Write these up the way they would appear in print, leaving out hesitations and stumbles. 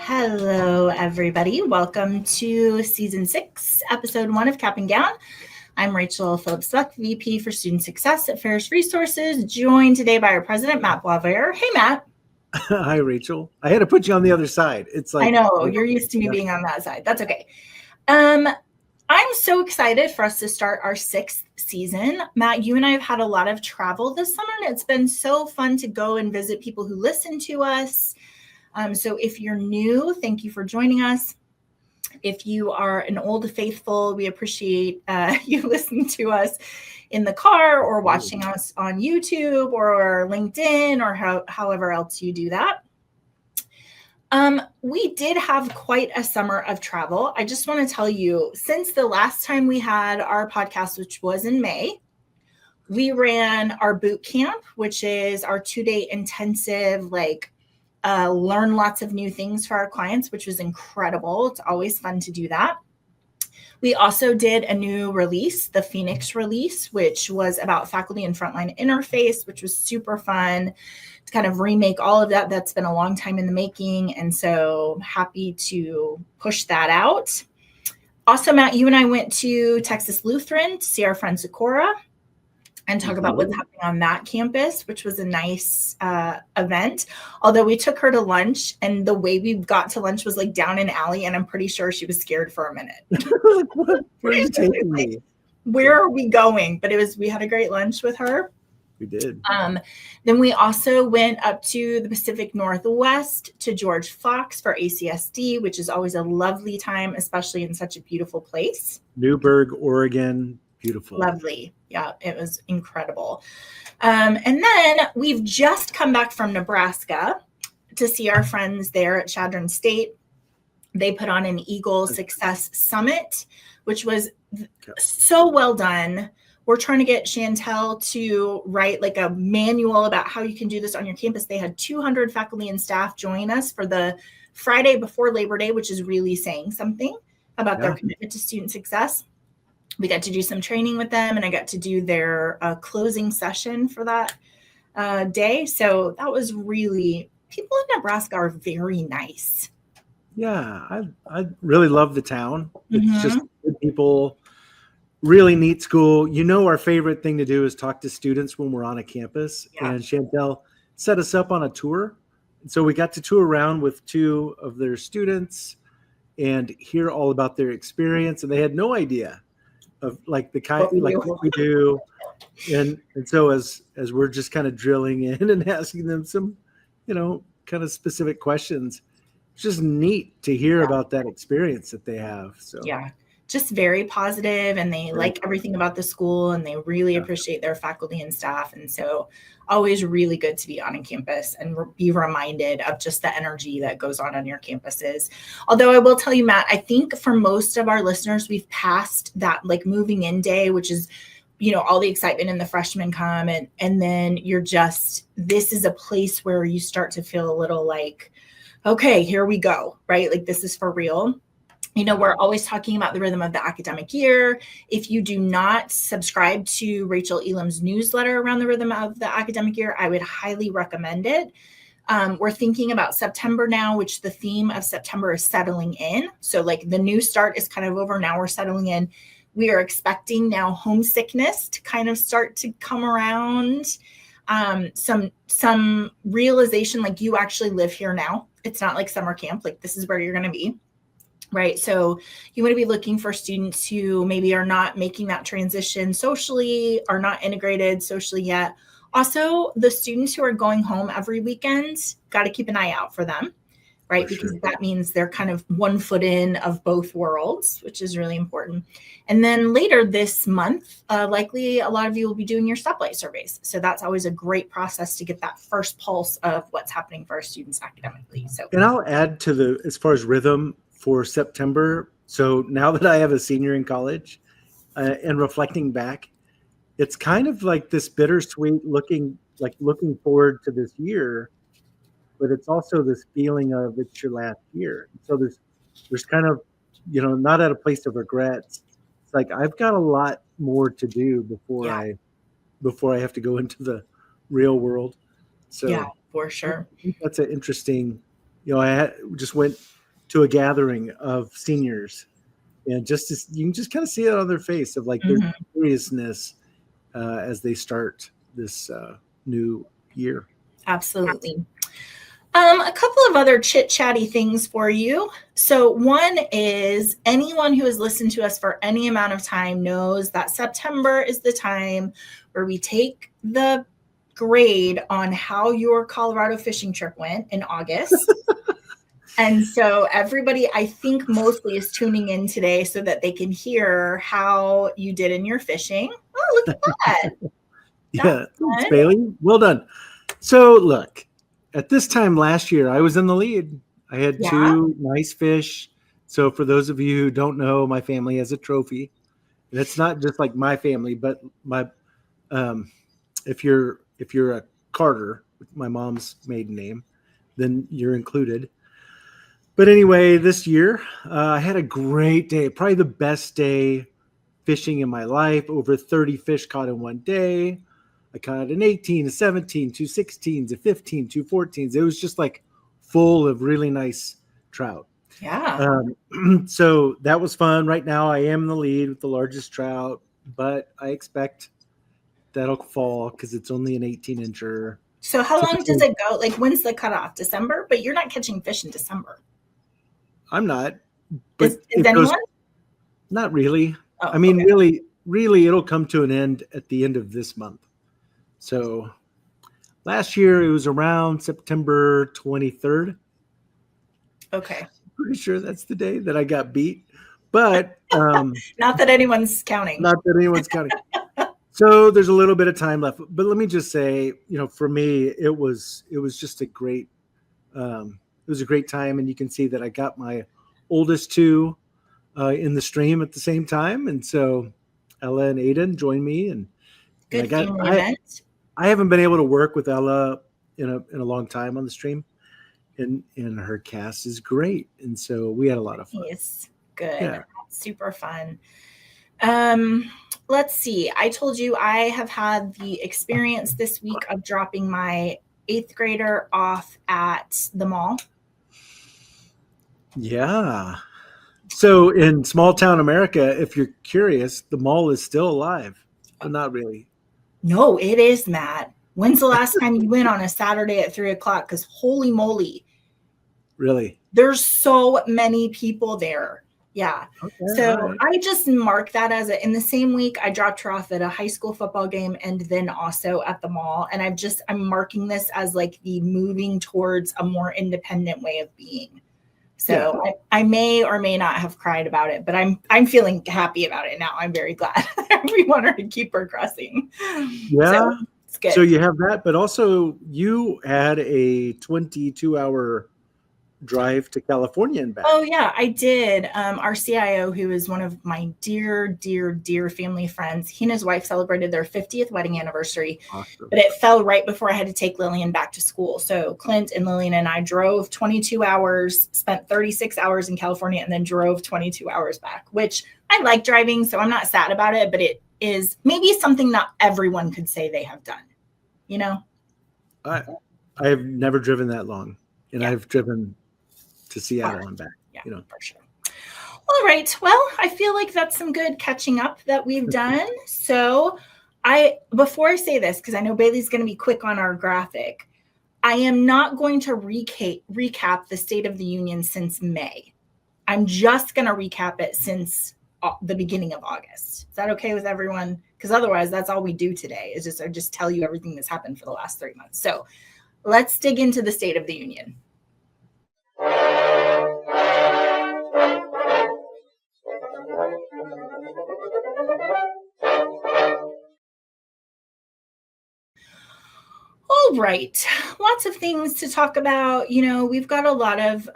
Hello, everybody. Welcome to Season 6, Episode 1 of Cap and Gown. I'm Rachel Phillips-Buck, VP for Student Success at Pharos Resources, joined today by our president, Matt Boisvert. Hey, Matt. Hi, Rachel. I had to put you on the other side. It's like I know, you're used to me being on that side. That's okay. I'm so excited for us to start our 6th season. Matt, you and I have had a lot of travel this summer, and it's been so fun to go and visit people who listen to us. So if you're new, thank you for joining us. If you are an old faithful, we appreciate you listening to us in the car or watching us on YouTube or LinkedIn or however else you do that. We did have quite a summer of travel. I just want to tell you, since the last time we had our podcast, which was in May, we ran our boot camp, which is our 2-day intensive, learn lots of new things for our clients, which was incredible. It's always fun to do that. We also did a new release, the Phoenix release, which was about faculty and frontline interface, which was super fun to kind of remake all of that. That's been a long time in the making. And so happy to push that out. Also, Matt, you and I went to Texas Lutheran to see our friend Sakura and talk about what's happening on that campus, which was a nice event. Although we took her to lunch, and the way we got to lunch was like down an alley, and I'm pretty sure she was scared for a minute. Where are you taking me? Where are we going? But we had a great lunch with her. We did. Then we also went up to the Pacific Northwest to George Fox for ACSD, which is always a lovely time, especially in such a beautiful place. Newberg, Oregon. Beautiful. Lovely. Yeah, it was incredible. And then we've just come back from Nebraska to see our friends there at Chadron State. They put on an Eagle Success Summit, which was so well done. We're trying to get Chantel to write like a manual about how you can do this on your campus. They had 200 faculty and staff join us for the Friday before Labor Day, which is really saying something about their commitment to student success. We got to do some training with them, and I got to do their closing session for that day. So that was really, people in Nebraska are very nice. Yeah, I really love the town. It's just good people, really neat school. You know, our favorite thing to do is talk to students when we're on a campus. Yeah. And Chantel set us up on a tour. And so we got to tour around with 2 of their students and hear all about their experience. And they had no idea of like the kind what we do, and so as we're just kind of drilling in and asking them some, kind of specific questions, it's just neat to hear about that experience that they have. So just very positive, and they like everything about the school, and they really appreciate their faculty and staff. And so always really good to be on a campus and be reminded of just the energy that goes on your campuses. Although I will tell you, Matt, I think for most of our listeners, we've passed that like moving in day, which is, all the excitement and the freshmen come, and then this is a place where you start to feel a little like, okay, here we go, right? Like this is for real. We're always talking about the rhythm of the academic year. If you do not subscribe to Rachel Elam's newsletter around the rhythm of the academic year, I would highly recommend it. We're thinking about September now, which the theme of September is settling in. So like the new start is kind of over. Now we're settling in. We are expecting now homesickness to kind of start to come around. Some realization, like you actually live here now. It's not like summer camp. Like this is where you're going to be. Right. So you want to be looking for students who maybe are not making that transition socially, are not integrated socially yet. Also, the students who are going home every weekend, got to keep an eye out for them, right? Because that means they're kind of one foot in of both worlds, which is really important. And then later this month, likely a lot of you will be doing your stoplight surveys. So that's always a great process to get that first pulse of what's happening for our students academically. So, and I'll add to as far as rhythm for September. So now that I have a senior in college and reflecting back, it's kind of like this bittersweet looking forward to this year, but it's also this feeling of it's your last year. So there's kind of, not at a place of regrets. It's like, I've got a lot more to do before I have to go into the real world. So yeah, for sure. I think that's an interesting just went to a gathering of seniors, and you can just kind of see it on their face of like their seriousness as they start this new year. Absolutely. A couple of other chit-chatty things for you. So one is anyone who has listened to us for any amount of time knows that September is the time where we take the grade on how your Colorado fishing trip went in August. And so everybody, I think mostly is tuning in today so that they can hear how you did in your fishing. Oh, look at that. Yeah, thanks, Bailey. Well done. So look, at this time last year, I was in the lead. I had 2 nice fish. So for those of you who don't know, my family has a trophy. And it's not just like my family, but my if you're a Carter, my mom's maiden name, then you're included. But anyway, this year I had a great day, probably the best day fishing in my life. Over 30 fish caught in one day. I caught an 18, a 17, 2 16s, a 15, 2 14s. It was just like full of really nice trout. Yeah. So that was fun. Right now I am in the lead with the largest trout, but I expect that'll fall because it's only an 18-incher. So how long does it go? Like when's the cutoff? December? But you're not catching fish in December. I'm not. But is anyone? Not really. Oh, I mean, really, it'll come to an end at the end of this month. So last year it was around September 23rd. Okay. Pretty sure that's the day that I got beat. But not that anyone's counting. So there's a little bit of time left. But let me just say, for me, it was just a great time. And you can see that I got my oldest 2 in the stream at the same time. And so Ella and Aiden joined me, and good family event. I haven't been able to work with Ella in a long time on the stream, and her cast is great. And so we had a lot of fun. Yes, good. Yeah. Super fun. Let's see. I told you I have had the experience this week of dropping my 8th grader off at the mall. Yeah. So in small town America, if you're curious, the mall is still alive, but not really. No, it is, Matt. When's the last time you went on a Saturday at 3:00? Because holy moly. Really? There's so many people there. Yeah. Okay, so right. I just mark that as in the same week I dropped her off at a high school football game and then also at the mall. And I'm marking this as like the moving towards a more independent way of being. So yeah. I may or may not have cried about it, but I'm feeling happy about it now. I'm very glad we want her to keep progressing. Yeah. So it's good. So you have that, but also you had a 22-hour drive to California and back. Oh yeah, I did. Our CIO, who is one of my dear, dear, dear family friends, he and his wife celebrated their 50th wedding anniversary, awesome. But it fell right before I had to take Lillian back to school. So Clint and Lillian and I drove 22 hours, spent 36 hours in California, and then drove 22 hours back, which I like driving, so I'm not sad about it, but it is maybe something not everyone could say they have done, I have never driven that long, and I've driven to Seattle and back, for sure. All right. Well, I feel like that's some good catching up that we've done. So before I say this, because I know Bailey's going to be quick on our graphic, I am not going to recap the State of the Union since May. I'm just going to recap it since the beginning of August. Is that okay with everyone? Because otherwise that's all we do today is just tell you everything that's happened for the last 3 months. So let's dig into the State of the Union. All right. Lots of things to talk about. We've got a lot of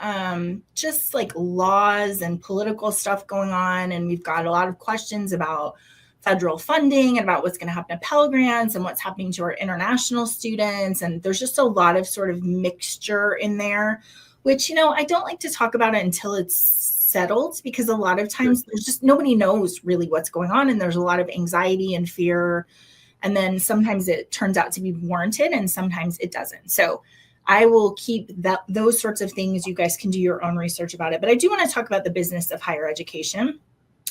just like laws and political stuff going on. And we've got a lot of questions about federal funding and about what's going to happen to Pell Grants and what's happening to our international students. And there's just a lot of sort of mixture in there, which, I don't like to talk about it until it's settled, because a lot of times there's just nobody knows really what's going on. And there's a lot of anxiety and fear. And then sometimes it turns out to be warranted and sometimes it doesn't. So I will keep those sorts of things. You guys can do your own research about it. But I do want to talk about the business of higher education,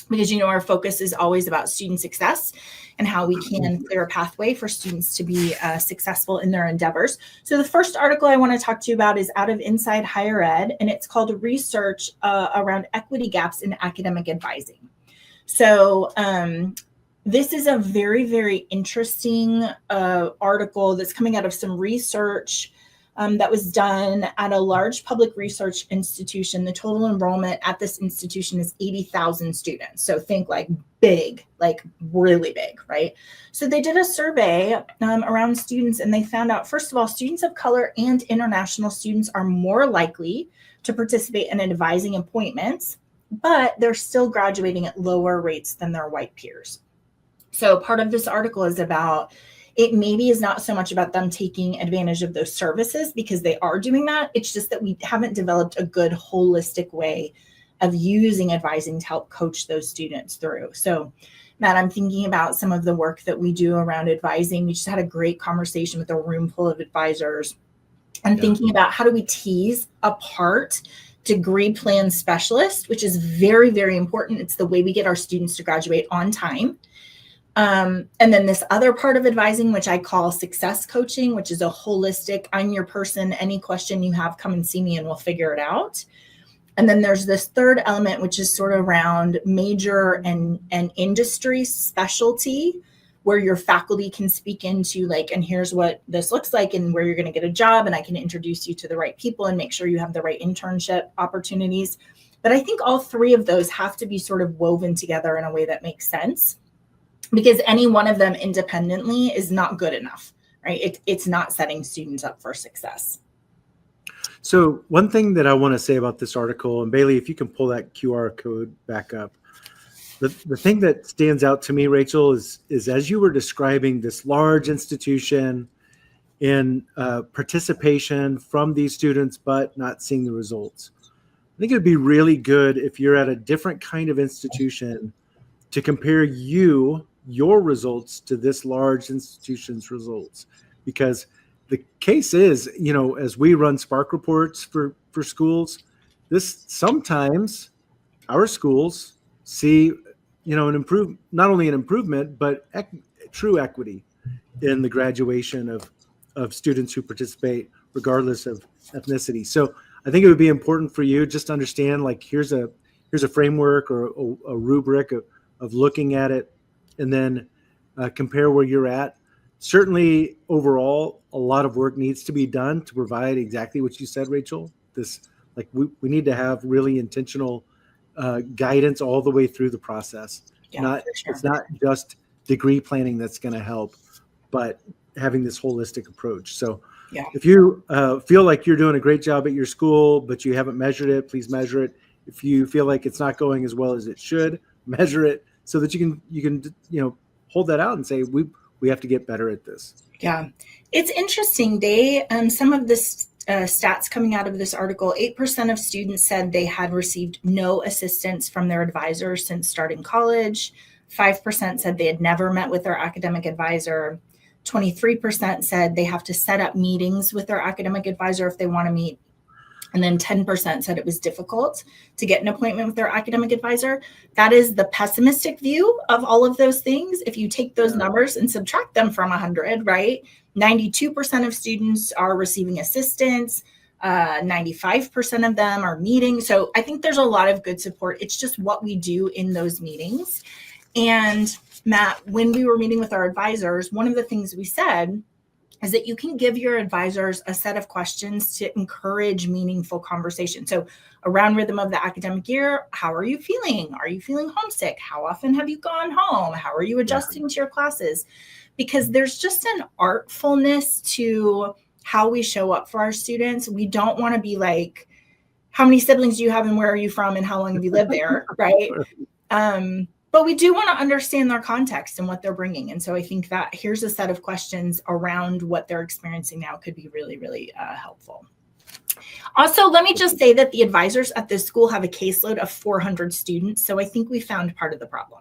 because, our focus is always about student success and how we can clear a pathway for students to be successful in their endeavors. So the first article I want to talk to you about is out of Inside Higher Ed, and it's called Research Around Equity Gaps in Academic Advising. So this is a very, very interesting article that's coming out of some research that was done at a large public research institution. The total enrollment at this institution is 80,000 students. So think like big, like really big, right? So they did a survey around students, and they found out, first of all, students of color and international students are more likely to participate in advising appointments, but they're still graduating at lower rates than their white peers. So part of this article is about, it maybe is not so much about them taking advantage of those services, because they are doing that. It's just that we haven't developed a good holistic way of using advising to help coach those students through. So, Matt, I'm thinking about some of the work that we do around advising. We just had a great conversation with a room full of advisors, and thinking about how do we tease apart degree plan specialist, which is very, very important. It's the way we get our students to graduate on time. And then this other part of advising, which I call success coaching, which is a holistic, I'm your person, any question you have, come and see me and we'll figure it out. And then there's this third element, which is sort of around major and industry specialty, where your faculty can speak into like, and here's what this looks like and where you're going to get a job. And I can introduce you to the right people and make sure you have the right internship opportunities. But I think all three of those have to be sort of woven together in a way that makes sense, because any one of them independently is not good enough, right? It's not setting students up for success. So one thing that I want to say about this article, and Bailey, if you can pull that QR code back up, the thing that stands out to me, Rachel, is as you were describing this large institution and participation from these students, but not seeing the results. I think it'd be really good if you're at a different kind of institution to compare your results to this large institution's results, because the case is, as we run Spark reports for schools, sometimes our schools see, not only an improvement, but true equity in the graduation of students who participate regardless of ethnicity. So I think it would be important for you just to understand, like, here's a framework or a rubric of looking at it, and then compare where you're at. Certainly, overall, a lot of work needs to be done to provide exactly what you said, Rachel. We need to have really intentional guidance all the way through the process. Yeah, It's not just degree planning that's going to help, but having this holistic approach. So if you feel like you're doing a great job at your school, but you haven't measured it, please measure it. If you feel like it's not going as well as it should, measure it so that you can hold that out and say, we have to get better at this. Yeah, it's interesting. Some of this stats coming out of this article, 8% of students said they had received no assistance from their advisor since starting college. 5% said they had never met with their academic advisor. 23% said they have to set up meetings with their academic advisor if they want to meet. And then 10% said it was difficult to get an appointment with their academic advisor. That is the pessimistic view of all of those things. If you take those numbers and subtract them from 100, right? 92% of students are receiving assistance. 95% of them are meeting. So I think there's a lot of good support. It's just what we do in those meetings. And Matt, when we were meeting with our advisors, one of the things we said is that you can give your advisors a set of questions to encourage meaningful conversation. So around rhythm of the academic year, how are you feeling? Are you feeling homesick? How often have you gone home? How are you adjusting to your classes? Because there's just an artfulness to how we show up for our students. We don't want to be like, how many siblings do you have and where are you from and how long have you lived there, right? But we do want to understand their context and what they're bringing. And so I think that here's a set of questions around what they're experiencing now could be really, really helpful. Also, let me just say that the advisors at this school have a caseload of 400 students. So I think we found part of the problem.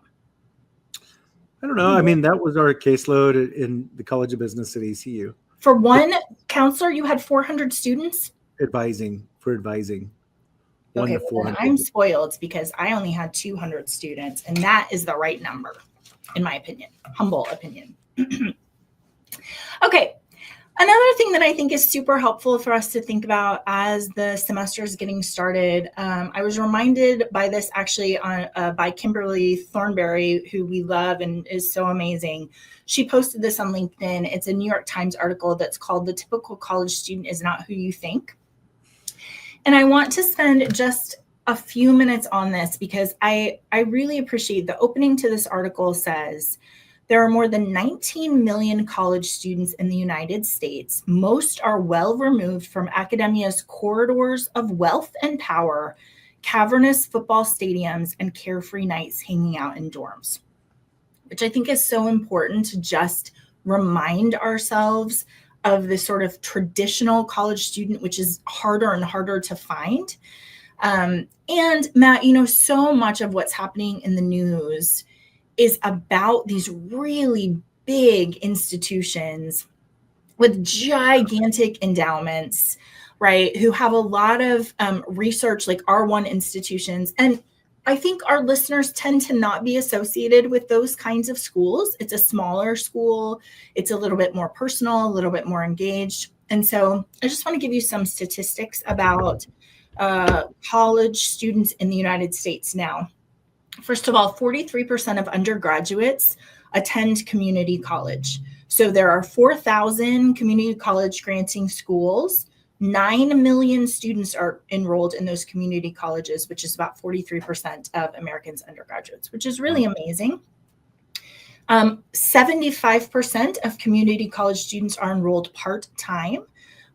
I don't know. I mean, that was our caseload in the College of Business at ECU. For one counselor, you had 400 students? Advising. 1 Okay, to well, 400. I'm spoiled because I only had 200 students, and that is the right number, in my opinion, humble opinion. Okay, another thing that I think is super helpful for us to think about as the semester is getting started, I was reminded by this actually by Kimberly Thornberry, who we love and is so amazing. She posted this on LinkedIn. It's a New York Times article that's called "The Typical College Student is Not Who You Think." And I want to spend just a few minutes on this because I really appreciate the opening to this article says, there are more than 19 million college students in the United States. Most are well removed from academia's corridors of wealth and power, cavernous football stadiums, and carefree nights hanging out in dorms, which I think is so important to just remind ourselves of the sort of traditional college student, which is harder and harder to find. And Matt, so much of what's happening in the news is about these really big institutions with gigantic endowments, right? Who have a lot of research, like R1 institutions. And I think our listeners tend to not be associated with those kinds of schools. It's a smaller school. It's a little bit more personal, a little bit more engaged. And so I just want to give you some statistics about college students in the United States now. First of all, 43% of undergraduates attend community college. So there are 4,000 community college granting schools. 9 million students are enrolled in those community colleges, which is about 43% of Americans' undergraduates, which is really amazing. 75% of community college students are enrolled part-time,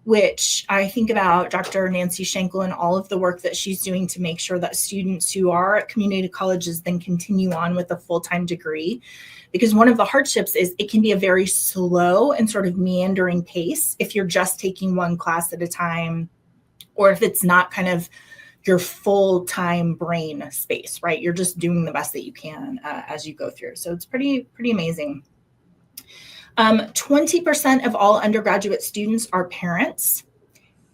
which I think about Dr. Nancy Schenkel and all of the work that she's doing to make sure that students who are at community colleges then continue on with a full-time degree. Because one of the hardships is it can be a very slow and sort of meandering pace if you're just taking one class at a time, or if it's not kind of your full-time brain space, right? You're just doing the best that you can as you go through. So it's pretty amazing. 20% of all undergraduate students are parents.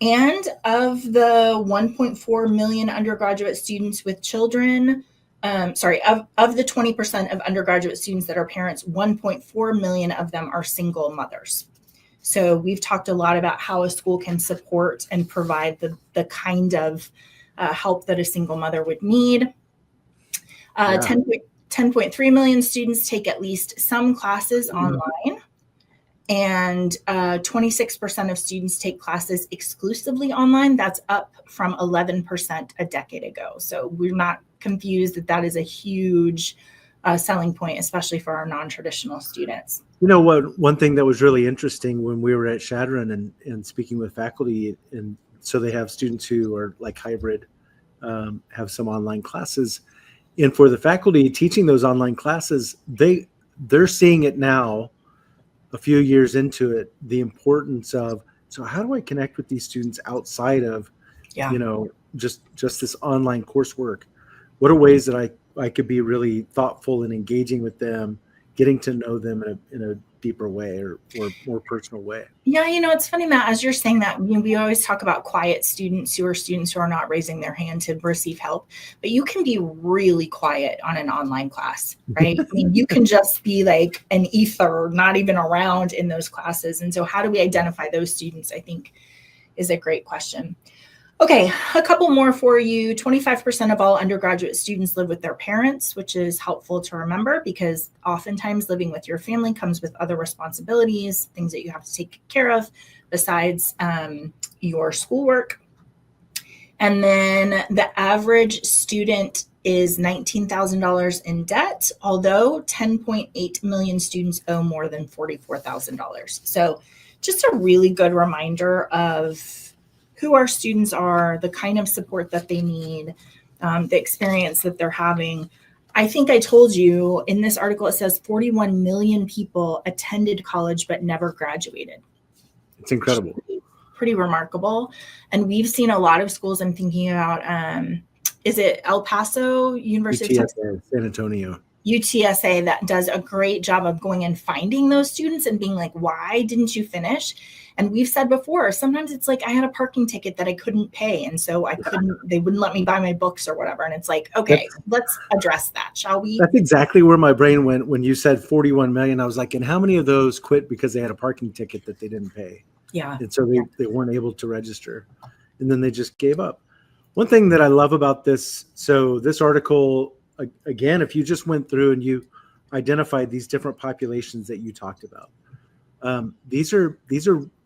And of the 1.4 million undergraduate students with children, of the 20% of undergraduate students that are parents, 1.4 million of them are single mothers. So we've talked a lot about how a school can support and provide the kind of help that a single mother would need. 10.3 million students take at least some classes online. And 26% of students take classes exclusively online. That's up from 11% a decade ago. So we're not confused that is a huge selling point, especially for our non-traditional students. One thing that was really interesting when we were at Shadron and speaking with faculty, and so they have students who are like hybrid, have some online classes. And for the faculty teaching those online classes, they're seeing it now, a few years into it, the importance of, so how do I connect with these students outside of, just this online coursework? What are ways that I could be really thoughtful and engaging with them, getting to know them in a deeper way or more personal way? Yeah, it's funny, Matt, as you're saying that, we always talk about quiet students who are not raising their hand to receive help, but you can be really quiet on an online class, right? You can just be like an ether, not even around in those classes. And so how do we identify those students, I think, is a great question. Okay, a couple more for you. 25% of all undergraduate students live with their parents, which is helpful to remember because oftentimes living with your family comes with other responsibilities, things that you have to take care of besides your schoolwork. And then the average student is $19,000 in debt, although 10.8 million students owe more than $44,000. So just a really good reminder of who our students are, the kind of support that they need, the experience that they're having. I think I told you in this article, it says 41 million people attended college but never graduated. It's incredible. Pretty remarkable. And we've seen a lot of schools. I'm thinking about, is it El Paso, University of Texas? San Antonio. UTSA that does a great job of going and finding those students and being like, why didn't you finish? And we've said before, sometimes it's like I had a parking ticket that I couldn't pay. And so they wouldn't let me buy my books or whatever. And it's like, okay, let's address that, shall we? That's exactly where my brain went when you said 41 million. I was like, and how many of those quit because they had a parking ticket that they didn't pay? Yeah. And so they weren't able to register. And then they just gave up. One thing that I love about this, so this article, again, if you just went through and you identified these different populations that you talked about, these are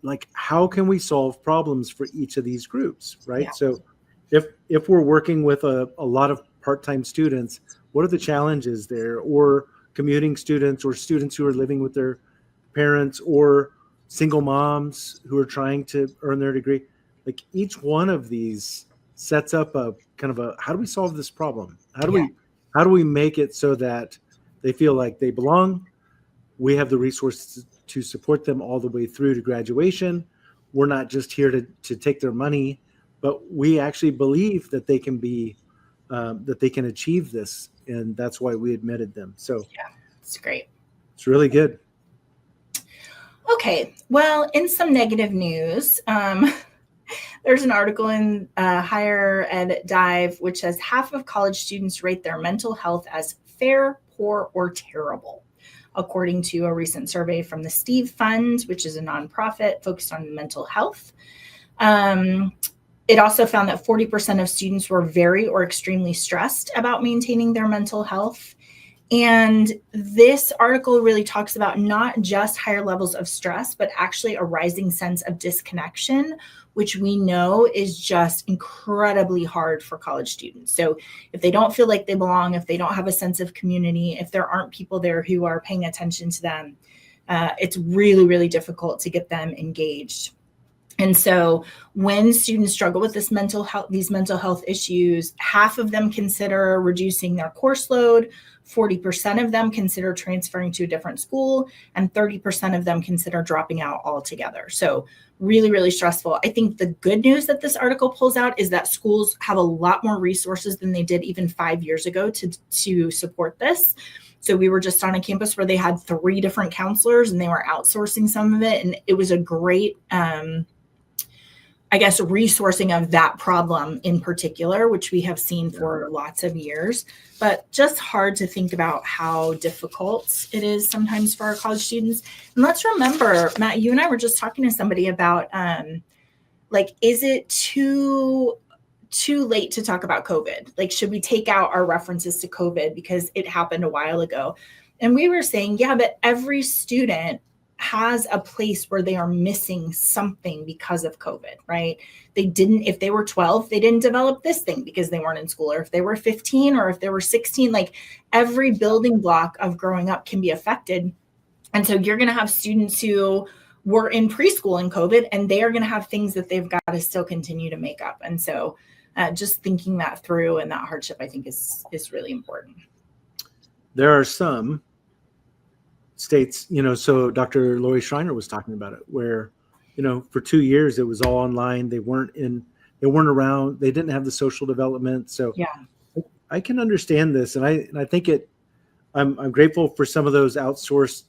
like, how can we solve problems for each of these groups, right? Yeah. So if we're working with a lot of part-time students, what are the challenges there? Or commuting students, or students who are living with their parents, or single moms who are trying to earn their degree? Like, each one of these sets up a kind of a, how do we solve this problem? How do we make it so that they feel like they belong? We have the resources to support them all the way through to graduation. We're not just here to take their money, but we actually believe that they can be, that they can achieve this. And that's why we admitted them. So yeah, it's great. It's really good. Okay. Well, in some negative news, there's an article in Higher Ed Dive, which says half of college students rate their mental health as fair, poor, or terrible, according to a recent survey from the Steve Fund, which is a nonprofit focused on mental health. It also found that 40% of students were very or extremely stressed about maintaining their mental health. And this article really talks about not just higher levels of stress, but actually a rising sense of disconnection, which we know is just incredibly hard for college students. So if they don't feel like they belong, if they don't have a sense of community, if there aren't people there who are paying attention to them, it's really, really difficult to get them engaged. And so when students struggle with these mental health issues, half of them consider reducing their course load, 40% of them consider transferring to a different school, and 30% of them consider dropping out altogether. So really, really stressful. I think the good news that this article pulls out is that schools have a lot more resources than they did even 5 years ago to support this. So we were just on a campus where they had 3 different counselors and they were outsourcing some of it. And it was a great, resourcing of that problem in particular, which we have seen for lots of years, but just hard to think about how difficult it is sometimes for our college students. And let's remember, Matt, you and I were just talking to somebody about, is it too late to talk about COVID? Like, should we take out our references to COVID because it happened a while ago? And we were saying, yeah, but every student has a place where they are missing something because of COVID, right? If they were 12, they didn't develop this thing because they weren't in school, or if they were 15 or if they were 16, like every building block of growing up can be affected. And so you're going to have students who were in preschool in COVID, and they are going to have things that they've got to still continue to make up. And so just thinking that through and that hardship, I think is really important. There are some states, so Dr. Lori Schreiner was talking about it, where, for 2 years it was all online. They weren't around. They didn't have the social development. So yeah, I can understand this. And I think I'm grateful for some of those outsourced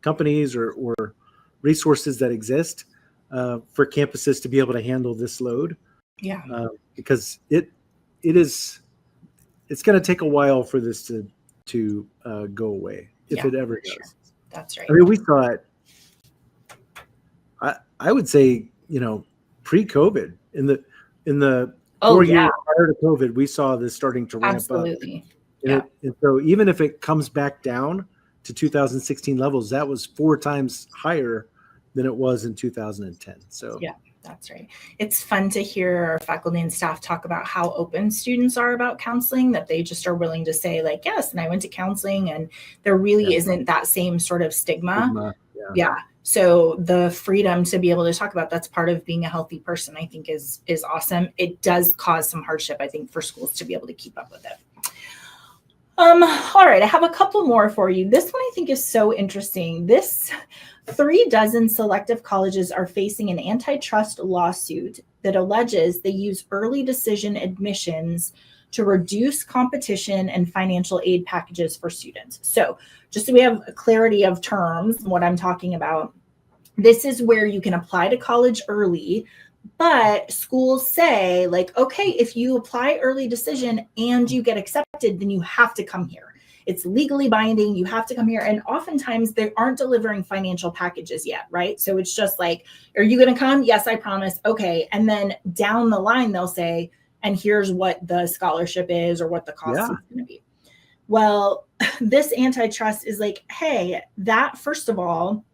companies or resources that exist for campuses to be able to handle this load. Yeah. Because it's going to take a while for this to go away, if it ever does. Sure. That's right. I mean, we saw it, I would say, pre-COVID, in the 4 years prior to COVID, we saw this starting to ramp Absolutely. up. And so even if it comes back down to 2016 levels, that was 4 times higher than it was in 2010. So yeah. That's right. It's fun to hear our faculty and staff talk about how open students are about counseling, that they just are willing to say, like, yes, and I went to counseling, and there really isn't that same sort of stigma. Yeah. So the freedom to be able to talk about that's part of being a healthy person, I think is awesome. It does cause some hardship, I think, for schools to be able to keep up with it. All right, I have a couple more for you. This one I think is so interesting. 36 selective colleges are facing an antitrust lawsuit that alleges they use early decision admissions to reduce competition and financial aid packages for students. So just so we have a clarity of terms, what I'm talking about, this is where you can apply to college early, but schools say like, okay, if you apply early decision and you get accepted, then you have to come here. It's legally binding. You have to come here. And oftentimes they aren't delivering financial packages yet, right? So it's just like, are you going to come? Yes, I promise. Okay. And then down the line, they'll say, and here's what the scholarship is or what the cost is going to be. Well, this antitrust is like, hey, that first of all,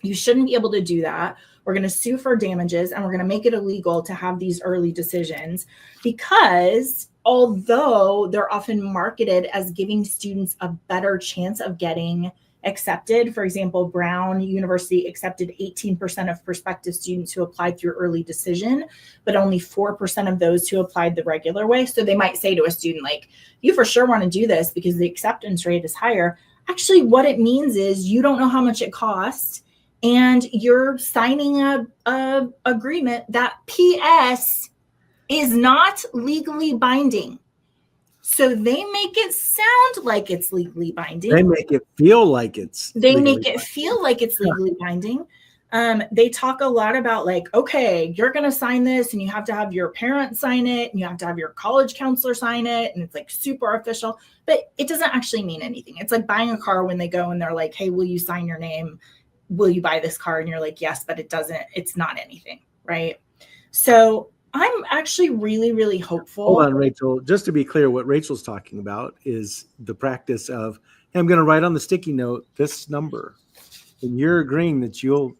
you shouldn't be able to do that. We're going to sue for damages and we're going to make it illegal to have these early decisions, because although they're often marketed as giving students a better chance of getting accepted, for example, Brown University accepted 18% of prospective students who applied through early decision, but only 4% of those who applied the regular way. So they might say to a student, like, you for sure want to do this because the acceptance rate is higher. Actually, what it means is you don't know how much it costs, and you're signing a agreement that PS is not legally binding. So they make it sound like it's legally binding. They make it feel like it's legally binding. They talk a lot about like, okay, you're going to sign this and you have to have your parents sign it and you have to have your college counselor sign it. And it's like super official, but it doesn't actually mean anything. It's like buying a car when they go and they're like, hey, will you sign your name? Will you buy this car? And you're like, yes, but it's not anything. Right. So I'm actually really, really hopeful. Hold on, Rachel. Just to be clear, what Rachel's talking about is the practice of, hey, I'm going to write on the sticky note this number, and you're agreeing that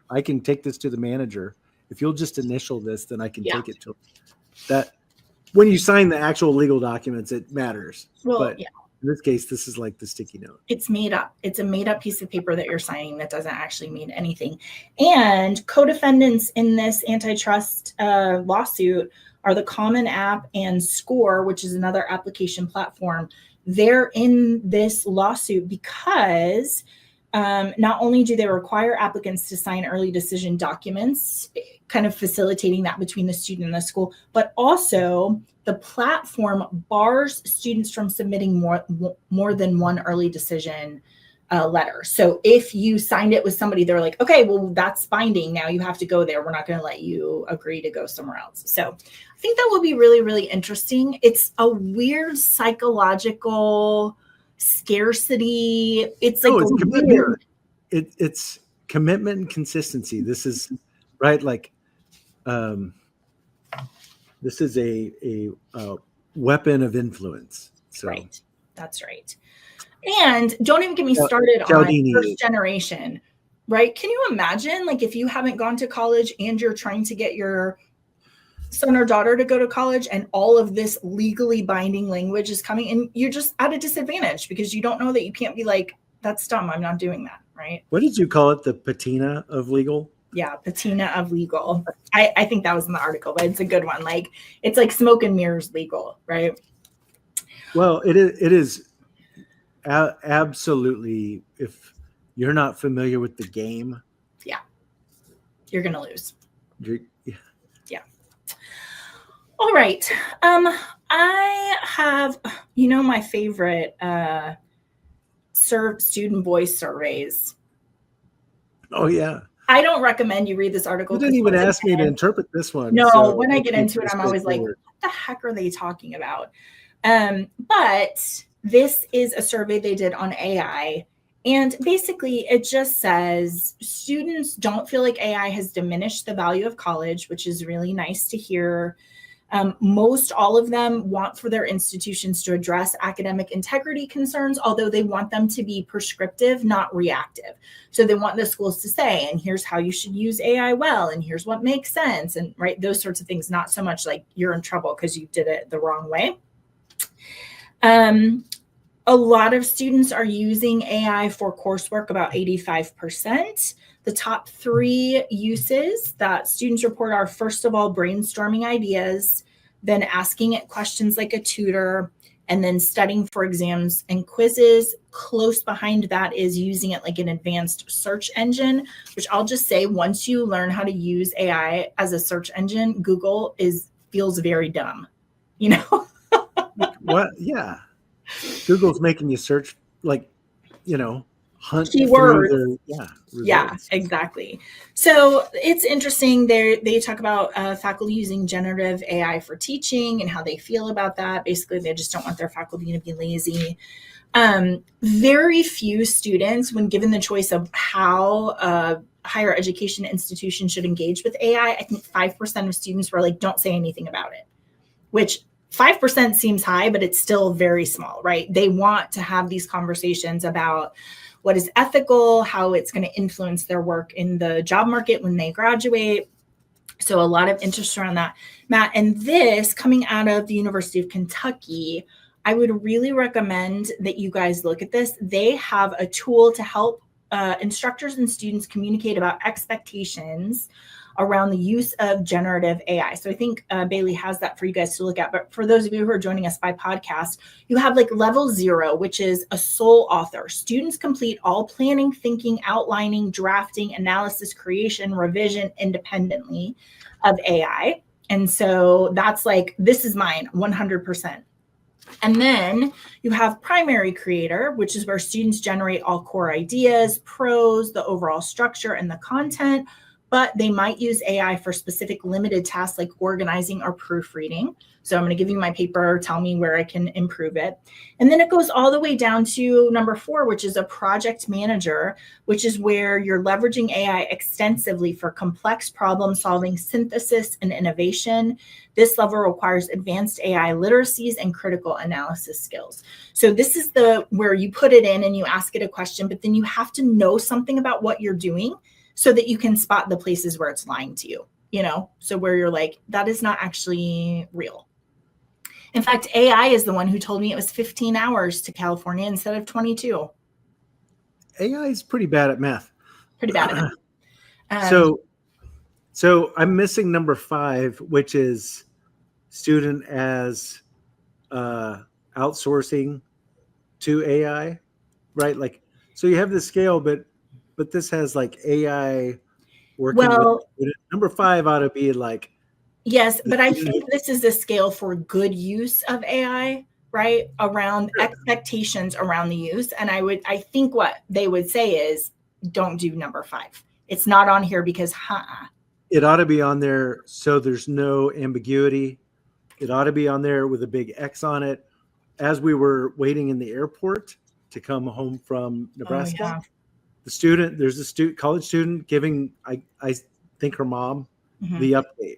I can take this to the manager. If you'll just initial this, then I can take it to that. When you sign the actual legal documents, it matters. Well, but in this case, this is like the sticky note. It's made up. It's a made up piece of paper that you're signing that doesn't actually mean anything. And co-defendants in this antitrust lawsuit are the Common App and Score, which is another application platform. They're in this lawsuit because not only do they require applicants to sign early decision documents, kind of facilitating that between the student and the school, but also the platform bars students from submitting more than one early decision letter. So if you signed it with somebody, they're like, okay, well, that's binding. Now you have to go there. We're not going to let you agree to go somewhere else. So I think that will be really, really interesting. It's a weird psychological scarcity. It's like weird. It's commitment and consistency. This is right. Like, this is a weapon of influence. So. Right. That's right. And don't even get me started on first generation, right? Can you imagine, like, if you haven't gone to college and you're trying to get your son or daughter to go to college and all of this legally binding language is coming and you're just at a disadvantage because you don't know that you can't be like, that's dumb, I'm not doing that, right? What did you call it? The patina of legal? Yeah, patina of legal. I think that was in the article, but it's a good one. Like, it's like smoke and mirrors legal, right? Well, it is absolutely. If you're not familiar with the game, you're gonna lose. Yeah. All right. I have, my favorite student voice surveys. Oh yeah. I don't recommend you read this article. You didn't even ask me to interpret this one. No, so when I get into it, I'm always like, what the heck are they talking about? But this is a survey they did on AI. And basically, it just says students don't feel like AI has diminished the value of college, which is really nice to hear. Most all of them want for their institutions to address academic integrity concerns, although they want them to be prescriptive, not reactive. So they want the schools to say, and here's how you should use AI well, and here's what makes sense, and right, those sorts of things, not so much like you're in trouble because you did it the wrong way. A lot of students are using AI for coursework, about 85%. The top 3 uses that students report are, first of all, brainstorming ideas, then asking it questions like a tutor, and then studying for exams and quizzes. Close behind that is using it like an advanced search engine, which I'll just say, once you learn how to use AI as a search engine, Google feels very dumb, What? Yeah. Google's making you search, like, hunt Keywords. through the results. Yeah, exactly. So it's interesting. They talk about faculty using generative AI for teaching and how they feel about that. Basically, they just don't want their faculty to be lazy. Very few students, when given the choice of how higher education institution should engage with AI, I think 5% of students were like, don't say anything about it, which 5% seems high, but it's still very small, right? They want to have these conversations about what is ethical, how it's going to influence their work in the job market when they graduate. So a lot of interest around that, Matt. And this coming out of the University of Kentucky, I would really recommend that you guys look at this. They have a tool to help instructors and students communicate about expectations around the use of generative AI. So I think Bailey has that for you guys to look at. But for those of you who are joining us by podcast, you have like level 0, which is a sole author. Students complete all planning, thinking, outlining, drafting, analysis, creation, revision independently of AI. And so that's like, this is mine 100%. And then you have primary creator, which is where students generate all core ideas, prose, the overall structure, and the content, but they might use AI for specific limited tasks like organizing or proofreading. So I'm going to give you my paper, tell me where I can improve it. And then it goes all the way down to number 4, which is a project manager, which is where you're leveraging AI extensively for complex problem solving, synthesis, and innovation. This level requires advanced AI literacies and critical analysis skills. So this is where you put it in and you ask it a question, but then you have to know something about what you're doing so that you can spot the places where it's lying to you, so where you're like, that is not actually real. In fact, AI is the one who told me it was 15 hours to California instead of 22. AI is pretty bad at math. Pretty bad at math. So I'm missing number 5, which is student as outsourcing to AI, right? Like, so you have the scale, but this has like AI working with number 5 ought to be like. Yes, but I think this is a scale for good use of AI, right? Around expectations around the use. And I think what they would say is, don't do number 5. It's not on here because, It ought to be on there so there's no ambiguity. It ought to be on there with a big X on it. As we were waiting in the airport to come home from Nebraska, there's a college student giving, I think her mom, the update.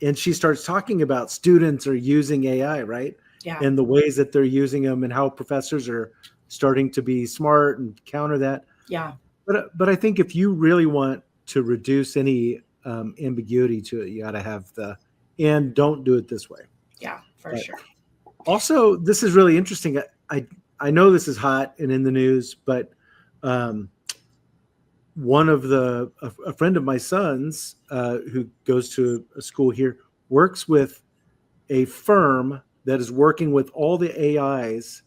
And she starts talking about students are using AI, right? Yeah. And the ways that they're using them and how professors are starting to be smart and counter that. Yeah. But I think if you really want to reduce any ambiguity to it, you got to have and don't do it this way. Yeah, for sure. Also, this is really interesting. I know this is hot and in the news, but one of a friend of my son's who goes to a school here works with a firm that is working with all the AIs,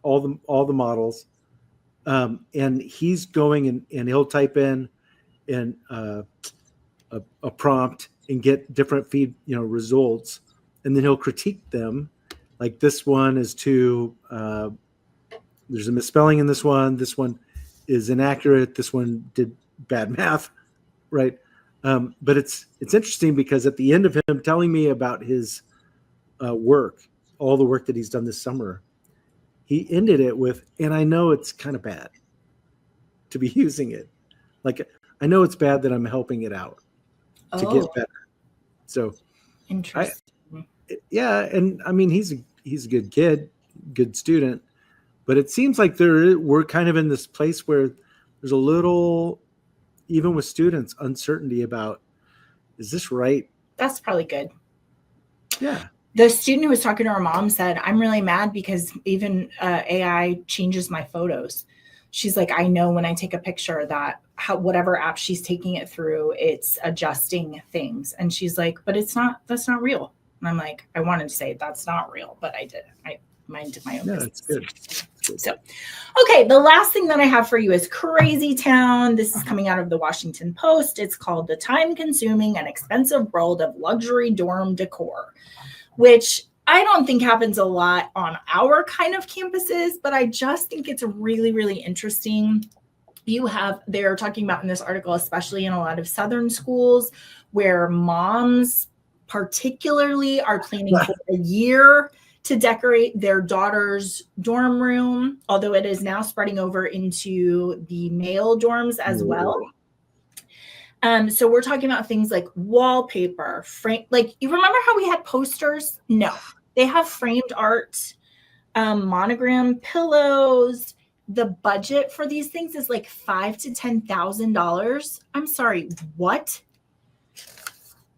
all the models, and he's going and he'll type in a prompt and get different results, and then he'll critique them. Like this one is there's a misspelling in this one. This one is inaccurate. This one did bad math, right? But it's interesting because at the end of him telling me about his work, all the work that he's done this summer, he ended it with, and I know it's kind of bad to be using it. Like, I know it's bad that I'm helping it out to get better. So interesting. And I mean, he's a good kid, good student, but it seems like we're kind of in this place where there's a little, even with students, uncertainty about, is this right? That's probably good. Yeah. The student who was talking to her mom said, I'm really mad because even AI changes my photos. She's like, I know when I take a picture that whatever app she's taking it through, it's adjusting things. And she's like, but that's not real. And I'm like, I wanted to say that's not real, but I didn't. I minded my own business. That's good. So, okay, the last thing that I have for you is Crazy Town. This is coming out of the Washington Post. It's called The Time-Consuming and Expensive World of Luxury Dorm Decor, which I don't think happens a lot on our kind of campuses, but I just think it's really, really interesting. They're talking about in this article, especially in a lot of Southern schools where moms particularly are planning for a year to decorate their daughter's dorm room, although it is now spreading over into the male dorms as well. So we're talking about things like wallpaper, frame. Like, you remember how we had posters? No, they have framed art, monogram pillows. The budget for these things is like $5,000 to $10,000. I'm sorry, what?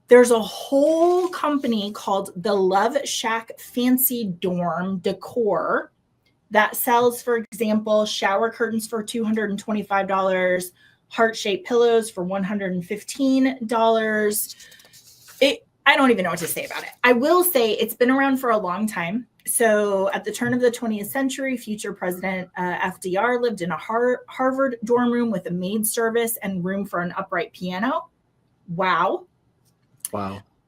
There's a whole company called the Love Shack Fancy Dorm Decor that sells, for example, shower curtains for $225, heart-shaped pillows for $115. I don't even know what to say about it. I will say it's been around for a long time. So at the turn of the 20th century, future President FDR lived in a Harvard dorm room with a maid service and room for an upright piano. Wow.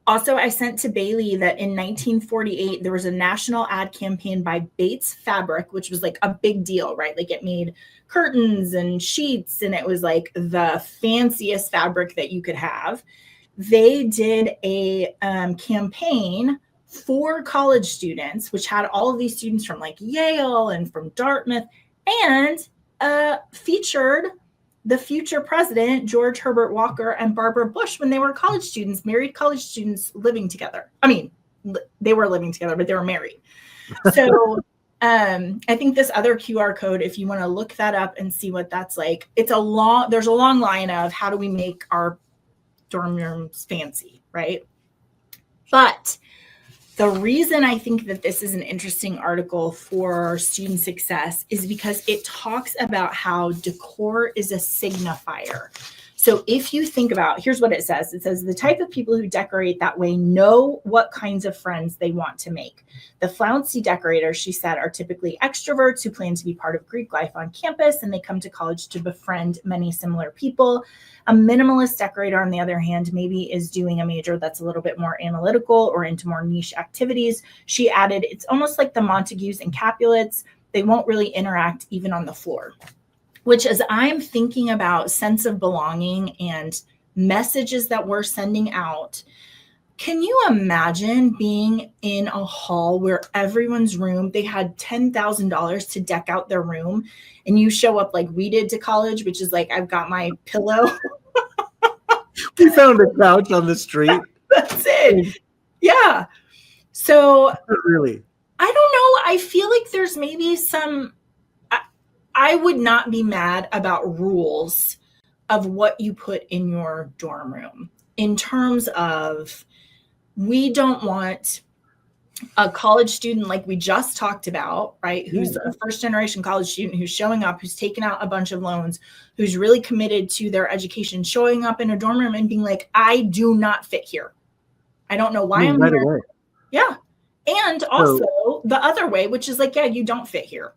Also, I sent to Bailey that in 1948, there was a national ad campaign by Bates Fabric, which was like a big deal, right? Like, it made curtains and sheets, and it was like the fanciest fabric that you could have. They did a campaign for college students, which had all of these students from like Yale and from Dartmouth, and featured the future president, George Herbert Walker, and Barbara Bush when they were college students, married college students living together. I mean, they were living together, but they were married. So I think this other QR code, if you want to look that up and see what that's like, there's a long line of how do we make our dorm rooms fancy, right? But the reason I think that this is an interesting article for student success is because it talks about how decor is a signifier. So if you think about, here's what it says. It says the type of people who decorate that way know what kinds of friends they want to make. The flouncy decorators, she said, are typically extroverts who plan to be part of Greek life on campus, and they come to college to befriend many similar people. A minimalist decorator, on the other hand, maybe is doing a major that's a little bit more analytical or into more niche activities. She added, it's almost like the Montagues and Capulets. They won't really interact even on the floor. Which, as I'm thinking about sense of belonging and messages that we're sending out, can you imagine being in a hall where everyone's room, they had $10,000 to deck out their room, and you show up like we did to college, which is like, I've got my pillow. We found a couch on the street. That's it. Yeah. So really, I don't know. I feel like there's maybe some, I would not be mad about rules of what you put in your dorm room in terms of, we don't want a college student like we just talked about, right? Who's a first generation college student who's showing up, who's taken out a bunch of loans, who's really committed to their education, showing up in a dorm room and being like, I do not fit here. I don't know why I'm here. Away. Yeah. And also the other way, which is like, yeah, you don't fit here.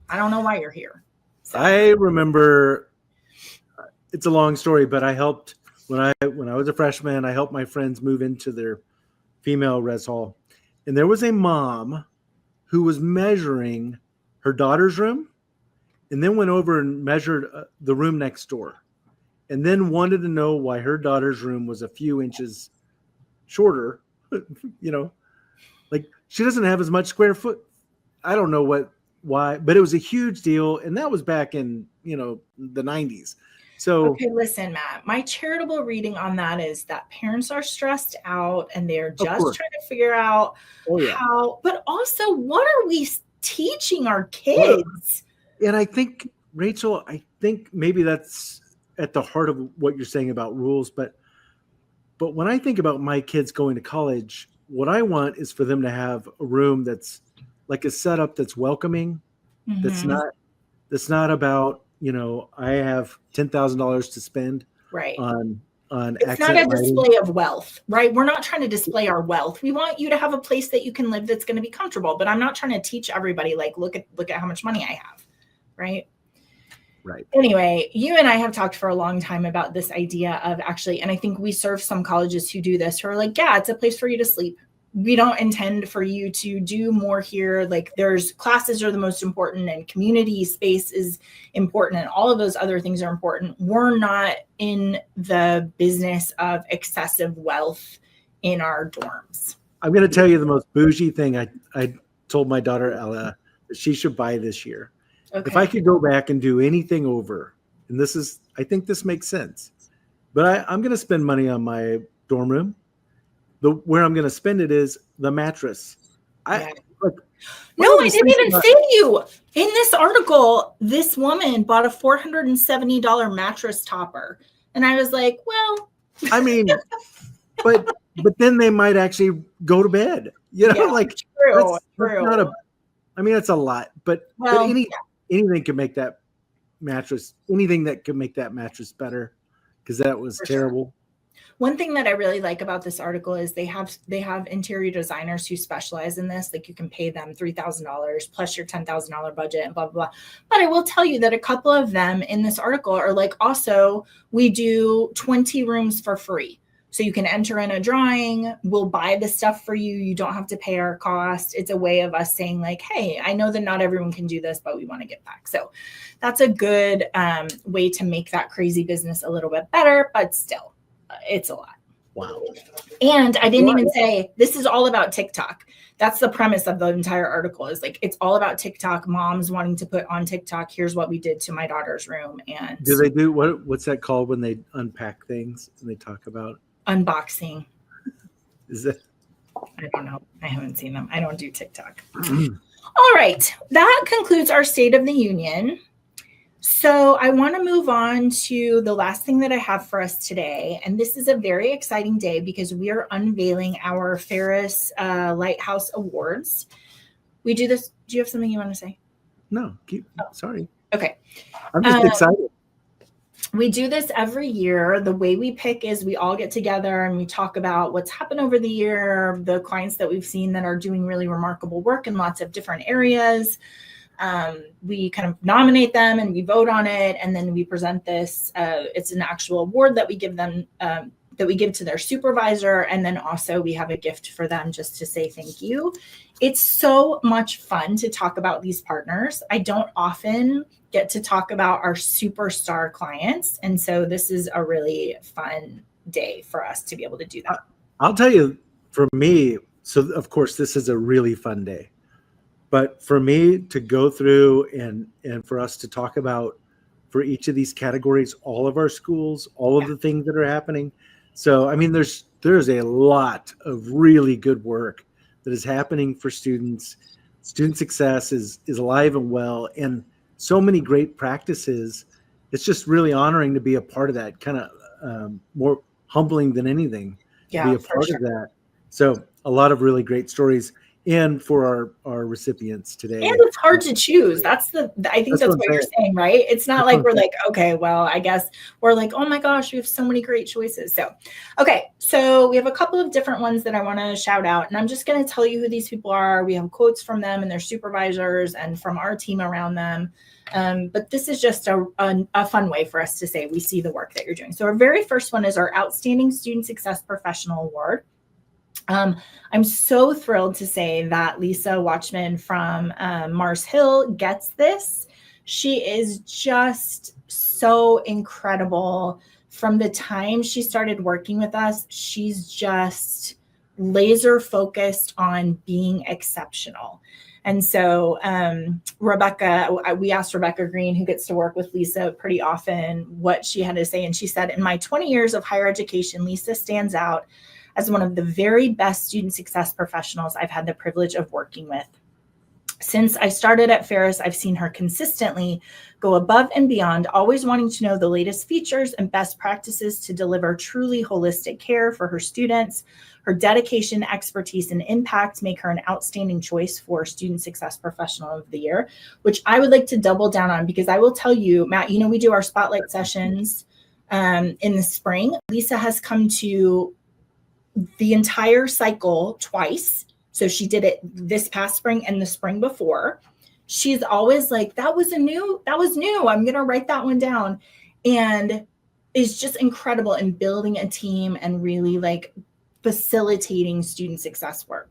I don't know why you're here. So. I remember, it's a long story, but I helped when I was a freshman. I helped my friends move into their female res hall, and there was a mom who was measuring her daughter's room, and then went over and measured the room next door, and then wanted to know why her daughter's room was a few inches shorter. Like, she doesn't have as much square foot. I don't know why, but it was a huge deal, and that was back in the 90s. So okay, listen, Matt, my charitable reading on that is that parents are stressed out and they're just trying to figure out how, but also, what are we teaching our kids? And I think, Rachel, maybe that's at the heart of what you're saying about rules, but when I think about my kids going to college, what I want is for them to have a room that's like a setup that's welcoming, that's not about, I have $10,000 to spend on it's not a display of wealth, right? We're not trying to display our wealth. We want you to have a place that you can live that's going to be comfortable, but I'm not trying to teach everybody, like, look at how much money I have, right? Right. Anyway, you and I have talked for a long time about this idea of actually, and I think we serve some colleges who do this, who are like, yeah, it's a place for you to sleep. we don't intend for you to do more here. Like, there's classes are the most important, and community space is important, and all of those other things are important. We're not in the business of excessive wealth in our dorms. I'm going to tell you the most bougie thing I told my daughter Ella that she should buy this year. Okay. If I could go back and do anything over, and I think this makes sense, but I'm going to spend money on my dorm room. Where I'm going to spend it is the mattress. I didn't even say to you in this article, this woman bought a $470 mattress topper. And I was like, well, I mean, but then they might actually go to bed, true. It's a lot, but anything can make that mattress, anything that can make that mattress better, because that was terrible. Sure. One thing that I really like about this article is they have interior designers who specialize in this. Like, you can pay them $3,000 plus your $10,000 budget and blah, blah, blah. But I will tell you that a couple of them in this article are like, also, we do 20 rooms for free. So you can enter in a drawing. We'll buy the stuff for you. You don't have to pay our cost. It's a way of us saying like, hey, I know that not everyone can do this, but we want to give back. So that's a good way to make that crazy business a little bit better, but still. It's a lot. Wow. And I didn't even say this is all about TikTok. That's the premise of the entire article, is like, it's all about TikTok, moms wanting to put on TikTok, here's what we did to my daughter's room. And do they do what's that called when they unpack things and they talk about unboxing? Is it? I don't know. I haven't seen them. I don't do TikTok. All right. That concludes our State of the Union. So I want to move on to the last thing that I have for us today. And this is a very exciting day because we are unveiling our Pharos Lighthouse Awards. We do this. Do you have something you want to say? No. Sorry. Okay. I'm just excited. We do this every year. The way we pick is we all get together and we talk about what's happened over the year, the clients that we've seen that are doing really remarkable work in lots of different areas. We kind of nominate them and we vote on it, and then we present this. It's an actual award that we give them, that we give to their supervisor, and then also we have a gift for them just to say thank you. It's so much fun to talk about these partners. I don't often get to talk about our superstar clients, and so this is a really fun day for us to be able to do that. I'll tell you, for me, so of course this is a really fun day. But for me to go through and for us to talk about, for each of these categories, all of our schools, all of the things that are happening. So, I mean, there's a lot of really good work that is happening for students. Student success is alive and well, and so many great practices. It's just really honoring to be a part of that, kind of more humbling than anything to be a part of that. So a lot of really great stories. And for our recipients today. And it's hard to choose. I think that's what you're saying, right? It's not like we're like, okay, well, I guess we're like, oh my gosh, we have so many great choices. So, okay. So we have a couple of different ones that I want to shout out, and I'm just going to tell you who these people are. We have quotes from them and their supervisors and from our team around them. But this is just a fun way for us to say we see the work that you're doing. So our very first one is our Outstanding Student Success Professional Award. I'm so thrilled to say that Lisa Watchman from Mars Hill gets this. She is just so incredible. From the time she started working with us, she's just laser focused on being exceptional. And so we asked Rebecca Green, who gets to work with Lisa pretty often, what she had to say. And she said, in my 20 years of higher education, Lisa stands out as one of the very best student success professionals I've had the privilege of working with. Since I started at Pharos, I've seen her consistently go above and beyond, always wanting to know the latest features and best practices to deliver truly holistic care for her students. Her dedication, expertise, and impact make her an outstanding choice for Student Success Professional of the Year, which I would like to double down on, because I will tell you, Matt, we do our spotlight sessions in the spring. Lisa has come to the entire cycle twice. So she did it this past spring and the spring before. She's always like, that was new. I'm going to write that one down. And is just incredible in building a team and really like facilitating student success work.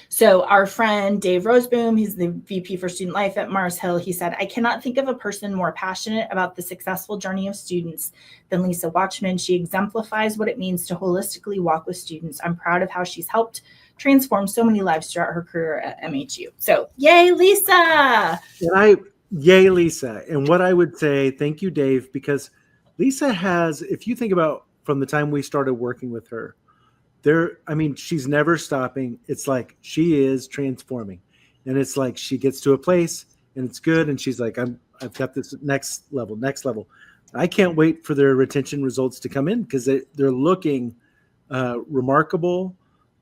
So our friend Dave Roseboom, he's the VP for Student Life at Mars Hill, he said, I cannot think of a person more passionate about the successful journey of students than Lisa Watchman. She exemplifies what it means to holistically walk with students. I'm proud of how she's helped transform so many lives throughout her career at MHU. So yay, Lisa. Yay, Lisa. And what I would say, thank you, Dave, because Lisa has, if you think about from the time we started working with her, she's never stopping. It's like she is transforming. And it's like she gets to a place and it's good. And she's like, I've got this next level. I can't wait for their retention results to come in because they're looking remarkable.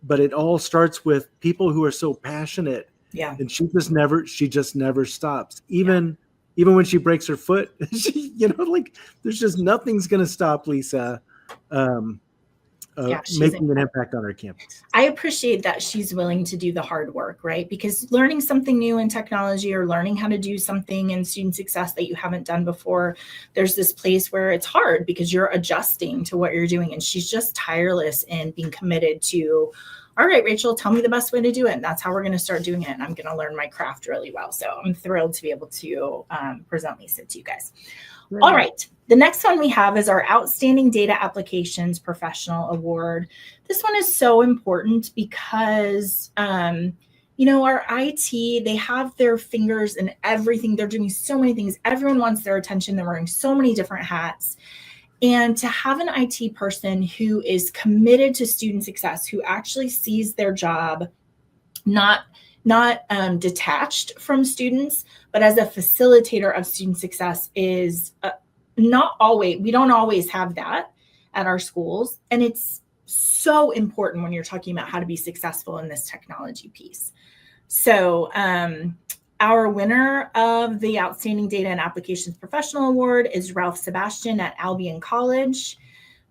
But it all starts with people who are so passionate. Yeah. And she just never stops. Even when she breaks her foot, there's just nothing's going to stop Lisa making an impact on our campus. I appreciate that she's willing to do the hard work, right? Because learning something new in technology or learning how to do something in student success that you haven't done before, there's this place where it's hard because you're adjusting to what you're doing. And she's just tireless in being committed to, all right, Rachel, tell me the best way to do it. And that's how we're going to start doing it. And I'm going to learn my craft really well. So I'm thrilled to be able to present Lisa to you guys. Right. All right. The next one we have is our Outstanding Data Applications Professional Award. This one is so important because, our IT, they have their fingers in everything. They're doing so many things. Everyone wants their attention. They're wearing so many different hats. And to have an IT person who is committed to student success, who actually sees their job not detached from students, but as a facilitator of student success is not always, we don't always have that at our schools. And it's so important when you're talking about how to be successful in this technology piece. So our winner of the Outstanding Data and Applications Professional Award is Ralph Sebastian at Albion College.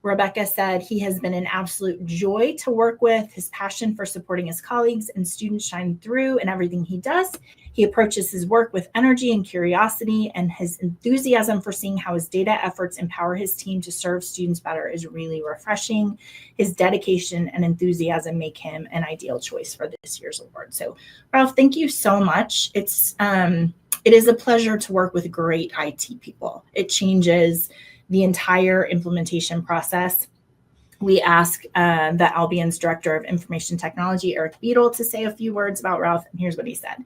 Rebecca said he has been an absolute joy to work with. His passion for supporting his colleagues and students shine through in everything he does. He approaches his work with energy and curiosity, and his enthusiasm for seeing how his data efforts empower his team to serve students better is really refreshing. His dedication and enthusiasm make him an ideal choice for this year's award. So, Ralph, thank you so much. It is a pleasure to work with great IT people. It changes the entire implementation process. We asked the Albion's Director of Information Technology, Eric Beadle, to say a few words about Ralph, and here's what he said.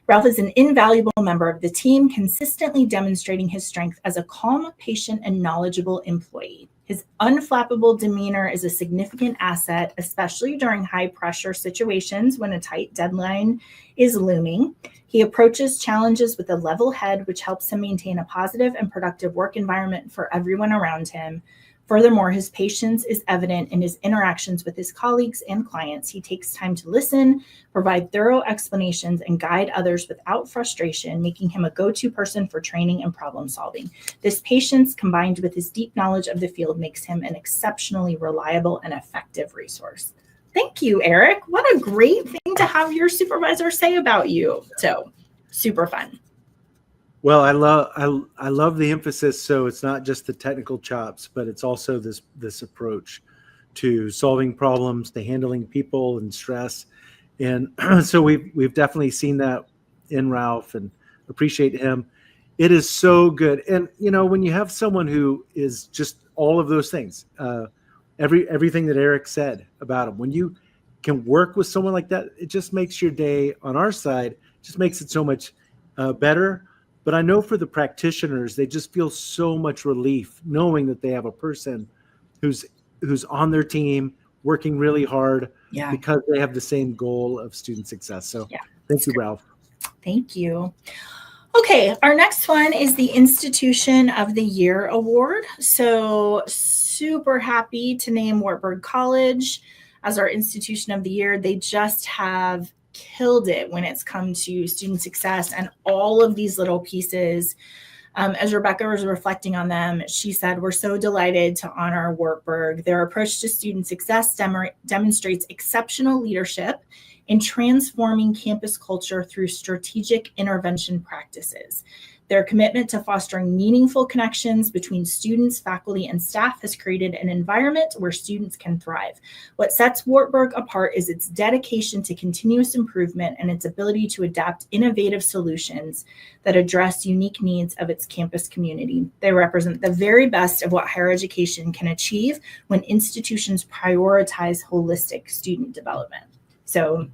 Ralph is an invaluable member of the team, consistently demonstrating his strength as a calm, patient, and knowledgeable employee. His unflappable demeanor is a significant asset, especially during high-pressure situations when a tight deadline is looming. He approaches challenges with a level head, which helps him maintain a positive and productive work environment for everyone around him. Furthermore, his patience is evident in his interactions with his colleagues and clients. He takes time to listen, provide thorough explanations, and guide others without frustration, making him a go-to person for training and problem solving. This patience, combined with his deep knowledge of the field, makes him an exceptionally reliable and effective resource. Thank you, Eric. What a great thing to have your supervisor say about you. So super fun. Well, I love the emphasis. So it's not just the technical chops, but it's also this approach to solving problems, to handling people and stress. And so we've definitely seen that in Ralph and appreciate him. It is so good. And, when you have someone who is just all of those things, everything that Eric said about him, when you can work with someone like that, it just makes your day on our side, just makes it so much better. But I know for the practitioners, they just feel so much relief knowing that they have a person who's on their team working really hard because they have the same goal of student success. So thank you, Ralph. Thank you. Okay, our next one is the Institution of the Year Award. So super happy to name Wartburg College as our Institution of the Year. They just have killed it when it's come to student success and all of these little pieces. As Rebecca was reflecting on them, she said, we're so delighted to honor Wartburg. Their approach to student success demonstrates exceptional leadership in transforming campus culture through strategic intervention practices. Their commitment to fostering meaningful connections between students, faculty, and staff has created an environment where students can thrive. What sets Wartburg apart is its dedication to continuous improvement and its ability to adapt innovative solutions that address unique needs of its campus community. They represent the very best of what higher education can achieve when institutions prioritize holistic student development. So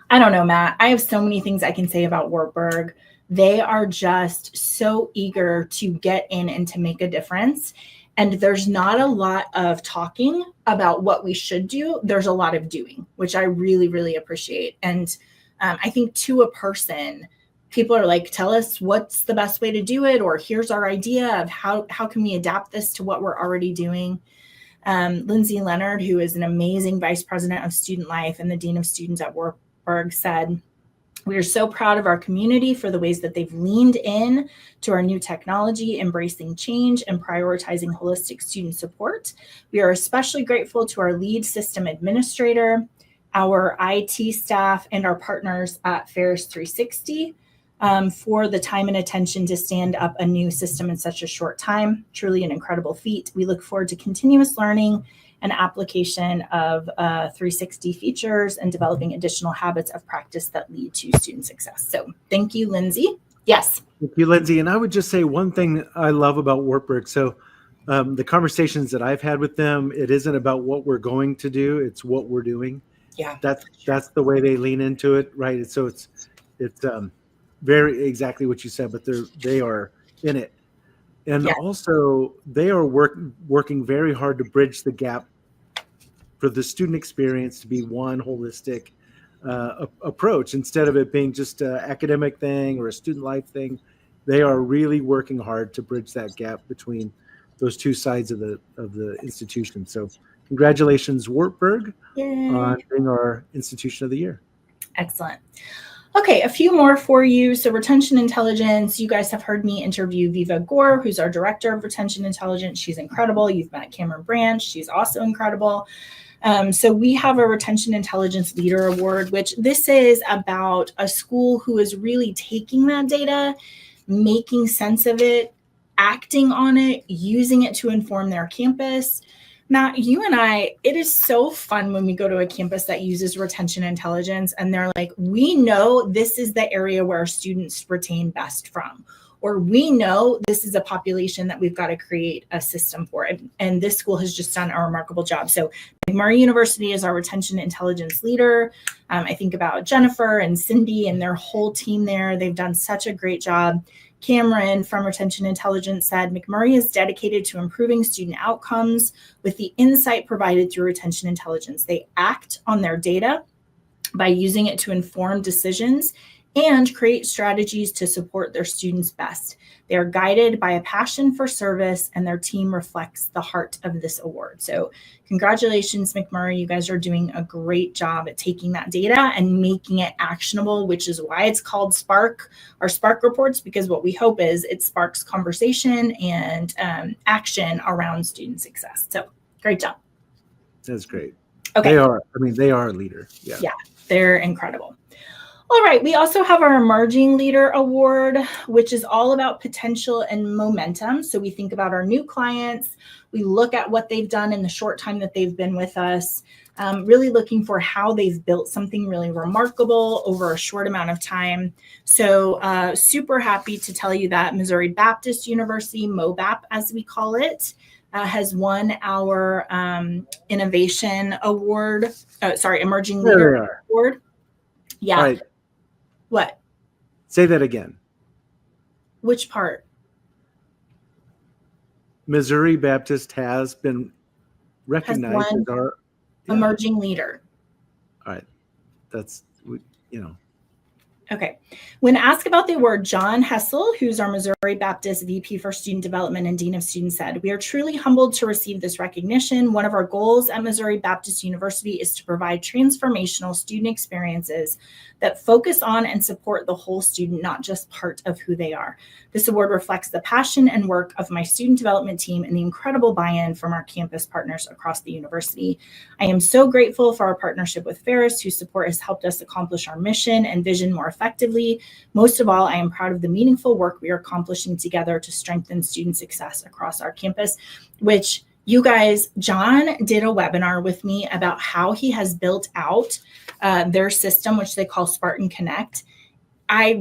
I don't know, Matt, I have so many things I can say about Wartburg. They are just so eager to get in and to make a difference. And there's not a lot of talking about what we should do. There's a lot of doing, which I really, really appreciate. And I think to a person, people are like, tell us what's the best way to do it, or here's our idea of how can we adapt this to what we're already doing. Lindsay Leonard, who is an amazing vice president of student life and the dean of students at Wartburg, said, "We are so proud of our community for the ways that they've leaned in to our new technology, embracing change and prioritizing holistic student support. We are especially grateful to our lead system administrator, our IT staff, and our partners at Pharos 360 for the time and attention to stand up a new system in such a short time. Truly an incredible feat. We look forward to continuous learning and application of 360 features and developing additional habits of practice that lead to student success." So thank you, Lindsay. Yes. Thank you, Lindsay. And I would just say one thing I love about Wartburg. So the conversations that I've had with them, it isn't about what we're going to do, it's what we're doing. Yeah. That's the way they lean into it, right? So it's very exactly what you said, but they are in it. And also they are working very hard to bridge the gap for the student experience to be one holistic approach instead of it being just an academic thing or a student life thing. They are really working hard to bridge that gap between those two sides of the institution. So congratulations, Wartburg, on being our Institution of the Year. Excellent. Okay, a few more for you. So retention intelligence, you guys have heard me interview Viva Gore, who's our director of retention intelligence. She's incredible. You've met Cameron Branch. She's also incredible. So we have a retention intelligence leader award, which this is about a school who is really taking that data, making sense of it, acting on it, using it to inform their campus. Matt, you and I, it is so fun when we go to a campus that uses retention intelligence and they're like, we know this is the area where students retain best from, or we know this is a population that we've got to create a system for. And this school has just done a remarkable job. So McMurray University is our retention intelligence leader. I think about Jennifer and Cindy and their whole team there. They've done such a great job. Cameron from Retention Intelligence said, McMurray is dedicated to improving student outcomes with the insight provided through retention intelligence. They act on their data by using it to inform decisions and create strategies to support their students best. They are guided by a passion for service, and their team reflects the heart of this award. So congratulations, McMurray. You guys are doing a great job at taking that data and making it actionable, which is why it's called Spark, our Spark reports, because what we hope is it sparks conversation and action around student success. So great job. That's great. Okay. They are a leader. Yeah, they're incredible. All right, we also have our Emerging Leader Award, which is all about potential and momentum. So we think about our new clients, we look at what they've done in the short time that they've been with us, really looking for how they've built something really remarkable over a short amount of time. So super happy to tell you that Missouri Baptist University, MOBAP as we call it, has won our Innovation Award, Emerging Leader Award. Yeah. Right. What? Say that again. Which part? Missouri Baptist has been recognized as our emerging leader. All right. That's, Okay. When asked about the award, John Hessel, who's our Missouri Baptist VP for Student Development and Dean of Students, said, "We are truly humbled to receive this recognition. One of our goals at Missouri Baptist University is to provide transformational student experiences that focus on and support the whole student, not just part of who they are. This award reflects the passion and work of my student development team and the incredible buy-in from our campus partners across the university. I am so grateful for our partnership with Pharos, whose support has helped us accomplish our mission and vision more effectively. Most of all, I am proud of the meaningful work we are accomplishing together to strengthen student success across our campus, which you guys, John did a webinar with me about how he has built out their system, which they call Spartan Connect. I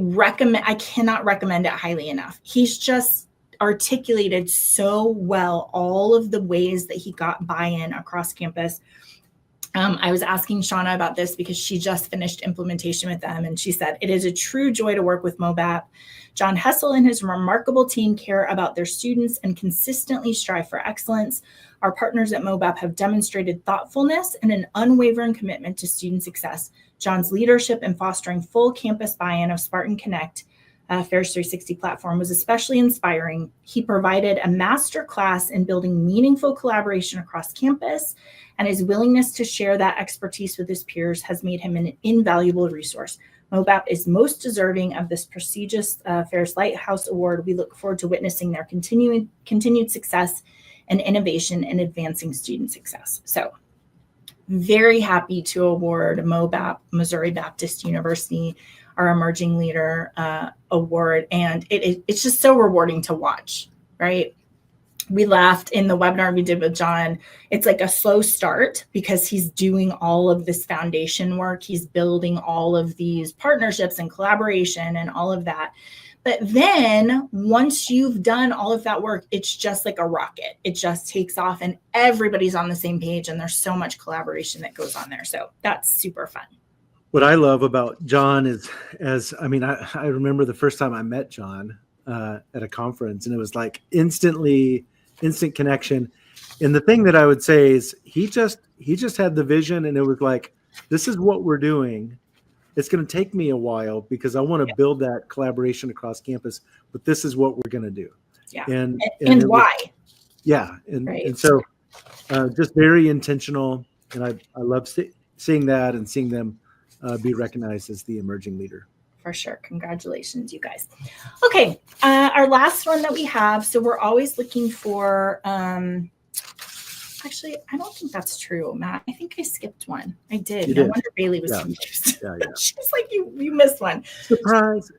cannot recommend it highly enough. He's just articulated so well all of the ways that he got buy-in across campus. I was asking Shauna about this because she just finished implementation with them, and she said, "It is a true joy to work with MOBAP. John Hessel and his remarkable team care about their students and consistently strive for excellence. Our partners at MOBAP have demonstrated thoughtfulness and an unwavering commitment to student success. John's leadership in fostering full campus buy-in of Spartan Connect, Pharos 360 platform, was especially inspiring. He provided a master class in building meaningful collaboration across campus, and his willingness to share that expertise with his peers has made him an invaluable resource. MOBAP is most deserving of this prestigious Pharos Lighthouse Award. We look forward to witnessing their continued success and innovation in advancing student success." So very happy to award MOBAP, Missouri Baptist University, our Emerging Leader Award. And it's just so rewarding to watch, right? We laughed in the webinar we did with John. It's like a slow start because he's doing all of this foundation work. He's building all of these partnerships and collaboration and all of that. But then once you've done all of that work, it's just like a rocket. It just takes off and everybody's on the same page, and there's so much collaboration that goes on there. So that's super fun. What I love about John is, I remember the first time I met John at a conference, and it was like instant connection. And the thing that I would say is he just had the vision, and it was like, this is what we're doing. It's going to take me a while because I want to build that collaboration across campus, but this is what we're going to do. Yeah. And why? And so just very intentional. And I love seeing that and seeing them be recognized as the emerging leader. For sure. Congratulations, you guys. Okay. Our last one that we have. So we're always looking for, actually, I don't think that's true, Matt. I think I skipped one. I did. No wonder Bailey was confused. Yeah. She's like, you missed one. Surprise.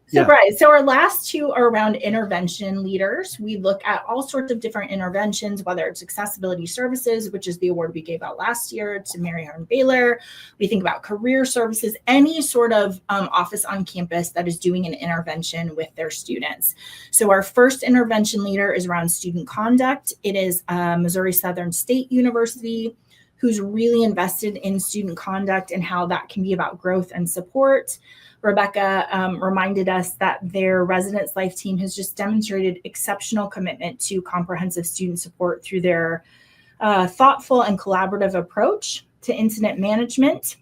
So our last two are around intervention leaders. We look at all sorts of different interventions, whether it's accessibility services, which is the award we gave out last year to Mary Harn Baylor. We think about career services, any sort of office on campus that is doing an intervention with their students. So our first intervention leader is around student conduct. It is Missouri Southern State University, who's really invested in student conduct and how that can be about growth and support. Rebecca reminded us that their residence life team has just demonstrated exceptional commitment to comprehensive student support through their thoughtful and collaborative approach to incident management.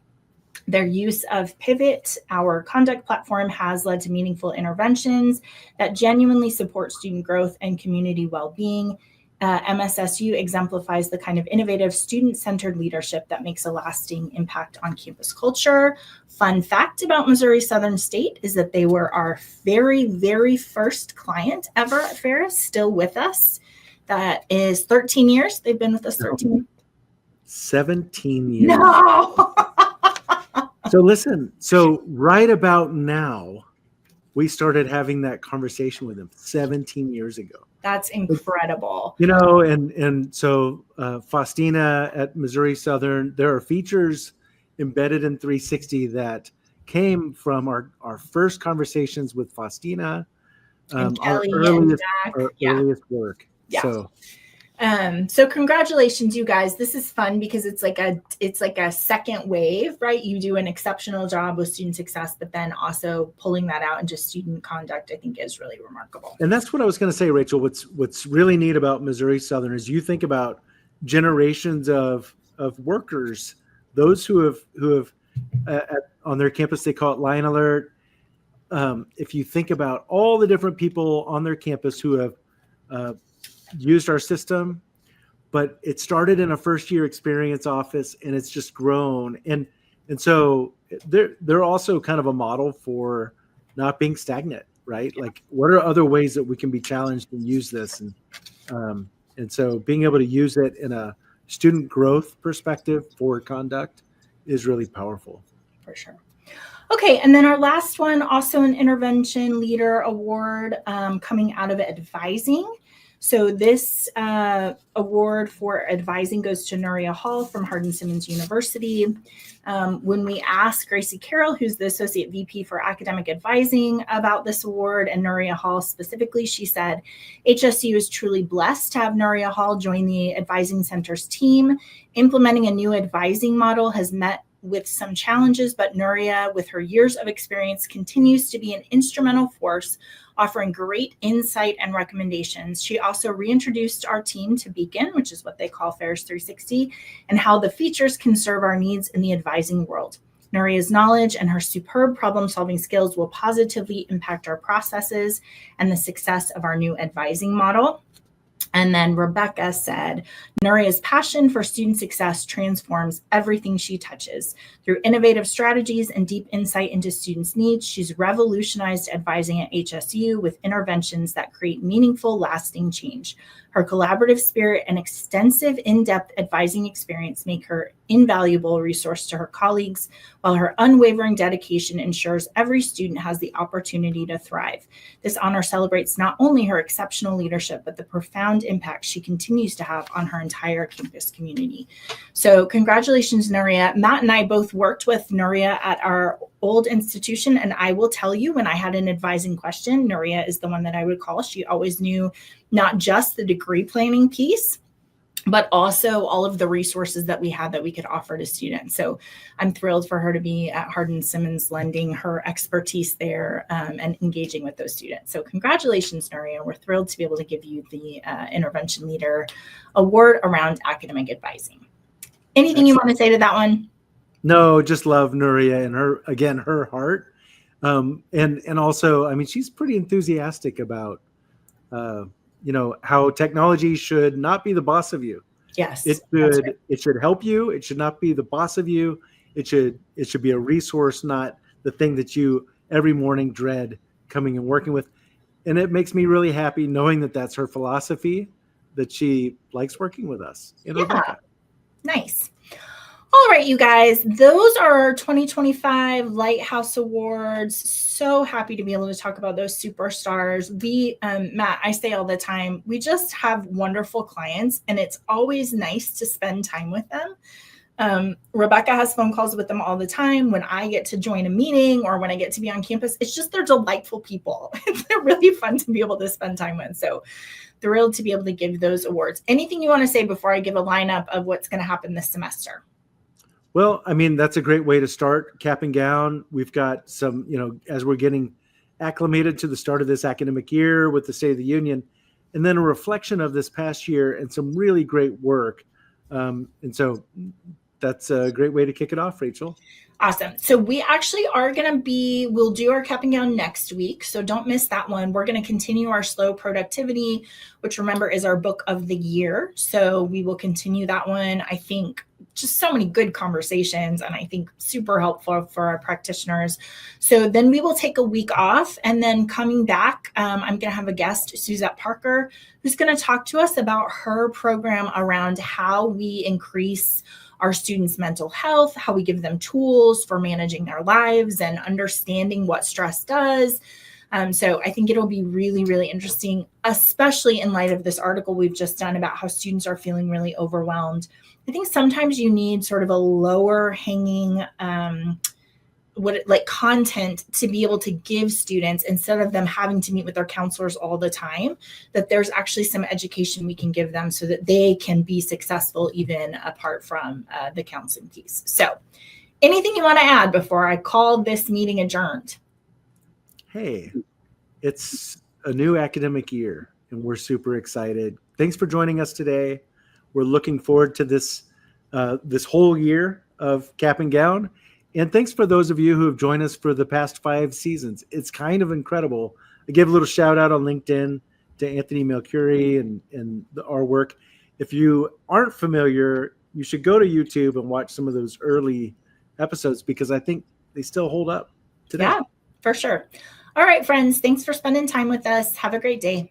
Their use of Pivot, our conduct platform, has led to meaningful interventions that genuinely support student growth and community well-being. MSSU exemplifies the kind of innovative student-centered leadership that makes a lasting impact on campus culture. Fun fact about Missouri Southern State is that they were our very, very first client ever at Pharos, still with us. That is 13 years. They've been with us 13 years. 17 years. No! So listen, right about now, we started having that conversation with them 17 years ago. That's incredible. And so Faustina at Missouri Southern, there are features embedded in 360 that came from our first conversations with Faustina, our earliest work. Yeah. So congratulations, you guys. This is fun because it's like a second wave, right? You do an exceptional job with student success, but then also pulling that out into student conduct, I think, is really remarkable. And that's what I was going to say, Rachel. What's really neat about Missouri Southern is you think about generations of workers, those who have on their campus, they call it Line Alert. If you think about all the different people on their campus who have used our system, but it started in a first-year experience office, and it's just grown. And so they're also kind of a model for not being stagnant, right? Like, what are other ways that we can be challenged and use this? And so being able to use it in a student growth perspective for conduct is really powerful. For sure. Okay, and then our last one, also an Intervention Leader Award coming out of advising. So this award for advising goes to Nuria Hall from Hardin-Simmons University. When we asked Gracie Carroll, who's the Associate VP for Academic Advising, about this award and Nuria Hall specifically, she said, HSU is truly blessed to have Nuria Hall join the Advising Center's team. Implementing a new advising model has met with some challenges, but Nuria, with her years of experience, continues to be an instrumental force, offering great insight and recommendations. She also reintroduced our team to Beacon, which is what they call Pharos 360, and how the features can serve our needs in the advising world. Nuria's knowledge and her superb problem-solving skills will positively impact our processes and the success of our new advising model. And then Rebecca said, Nuria's passion for student success transforms everything she touches. Through innovative strategies and deep insight into students' needs, she's revolutionized advising at HSU with interventions that create meaningful, lasting change. Her collaborative spirit and extensive in-depth advising experience make her invaluable resource to her colleagues, while her unwavering dedication ensures every student has the opportunity to thrive. This honor celebrates not only her exceptional leadership, but the profound impact she continues to have on her entire campus community. So congratulations, Nuria. Matt and I both worked with Nuria at our old institution, and I will tell you, when I had an advising question, Nuria is the one that I would call. She always knew not just the degree planning piece, but also all of the resources that we had that we could offer to students. So I'm thrilled for her to be at Hardin-Simmons, lending her expertise there and engaging with those students. So congratulations, Nuria. We're thrilled to be able to give you the Intervention Leader Award around academic advising. Anything you want to say to that one? No, just love Nuria and her heart. And also, I mean, she's pretty enthusiastic about, how technology should not be the boss of you. Yes. It should help you. It should not be the boss of you. It should be a resource, not the thing that you every morning dread coming and working with. And it makes me really happy knowing that that's her philosophy, that she likes working with us. Yeah. Nice. All right, you guys, those are our 2025 Lighthouse Awards. So happy to be able to talk about those superstars. Matt, I say all the time, we just have wonderful clients, and it's always nice to spend time with them. Rebecca has phone calls with them all the time. When I get to join a meeting or when I get to be on campus, it's just, they're delightful people. They're really fun to be able to spend time with. So thrilled to be able to give those awards. Anything you want to say before I give a lineup of what's going to happen this semester? Well, I mean, that's a great way to start cap and gown. We've got some, as we're getting acclimated to the start of this academic year with the State of the Union, and then a reflection of this past year and some really great work. And so that's a great way to kick it off, Rachel. Awesome. So we actually are going to we'll do our cap and gown next week. So don't miss that one. We're going to continue our slow productivity, which remember is our book of the year. So we will continue that one. I think just so many good conversations, and I think super helpful for our practitioners. So then we will take a week off, and then coming back, I'm going to have a guest, Suzette Parker, who's going to talk to us about her program around how we increase our students' mental health, how we give them tools for managing their lives and understanding what stress does. So I think it'll be really, really interesting, especially in light of this article we've just done about how students are feeling really overwhelmed. I think sometimes you need sort of a lower hanging content to be able to give students, instead of them having to meet with their counselors all the time, that there's actually some education we can give them so that they can be successful even apart from the counseling piece. So anything you want to add before I call this meeting adjourned? Hey, it's a new academic year and we're super excited. Thanks for joining us today. We're looking forward to this whole year of cap and gown. And thanks for those of you who have joined us for the past 5 seasons. It's kind of incredible. I give a little shout out on LinkedIn to Anthony Melcuri and our work. If you aren't familiar, you should go to YouTube and watch some of those early episodes, because I think they still hold up today. Yeah, for sure. All right, friends. Thanks for spending time with us. Have a great day.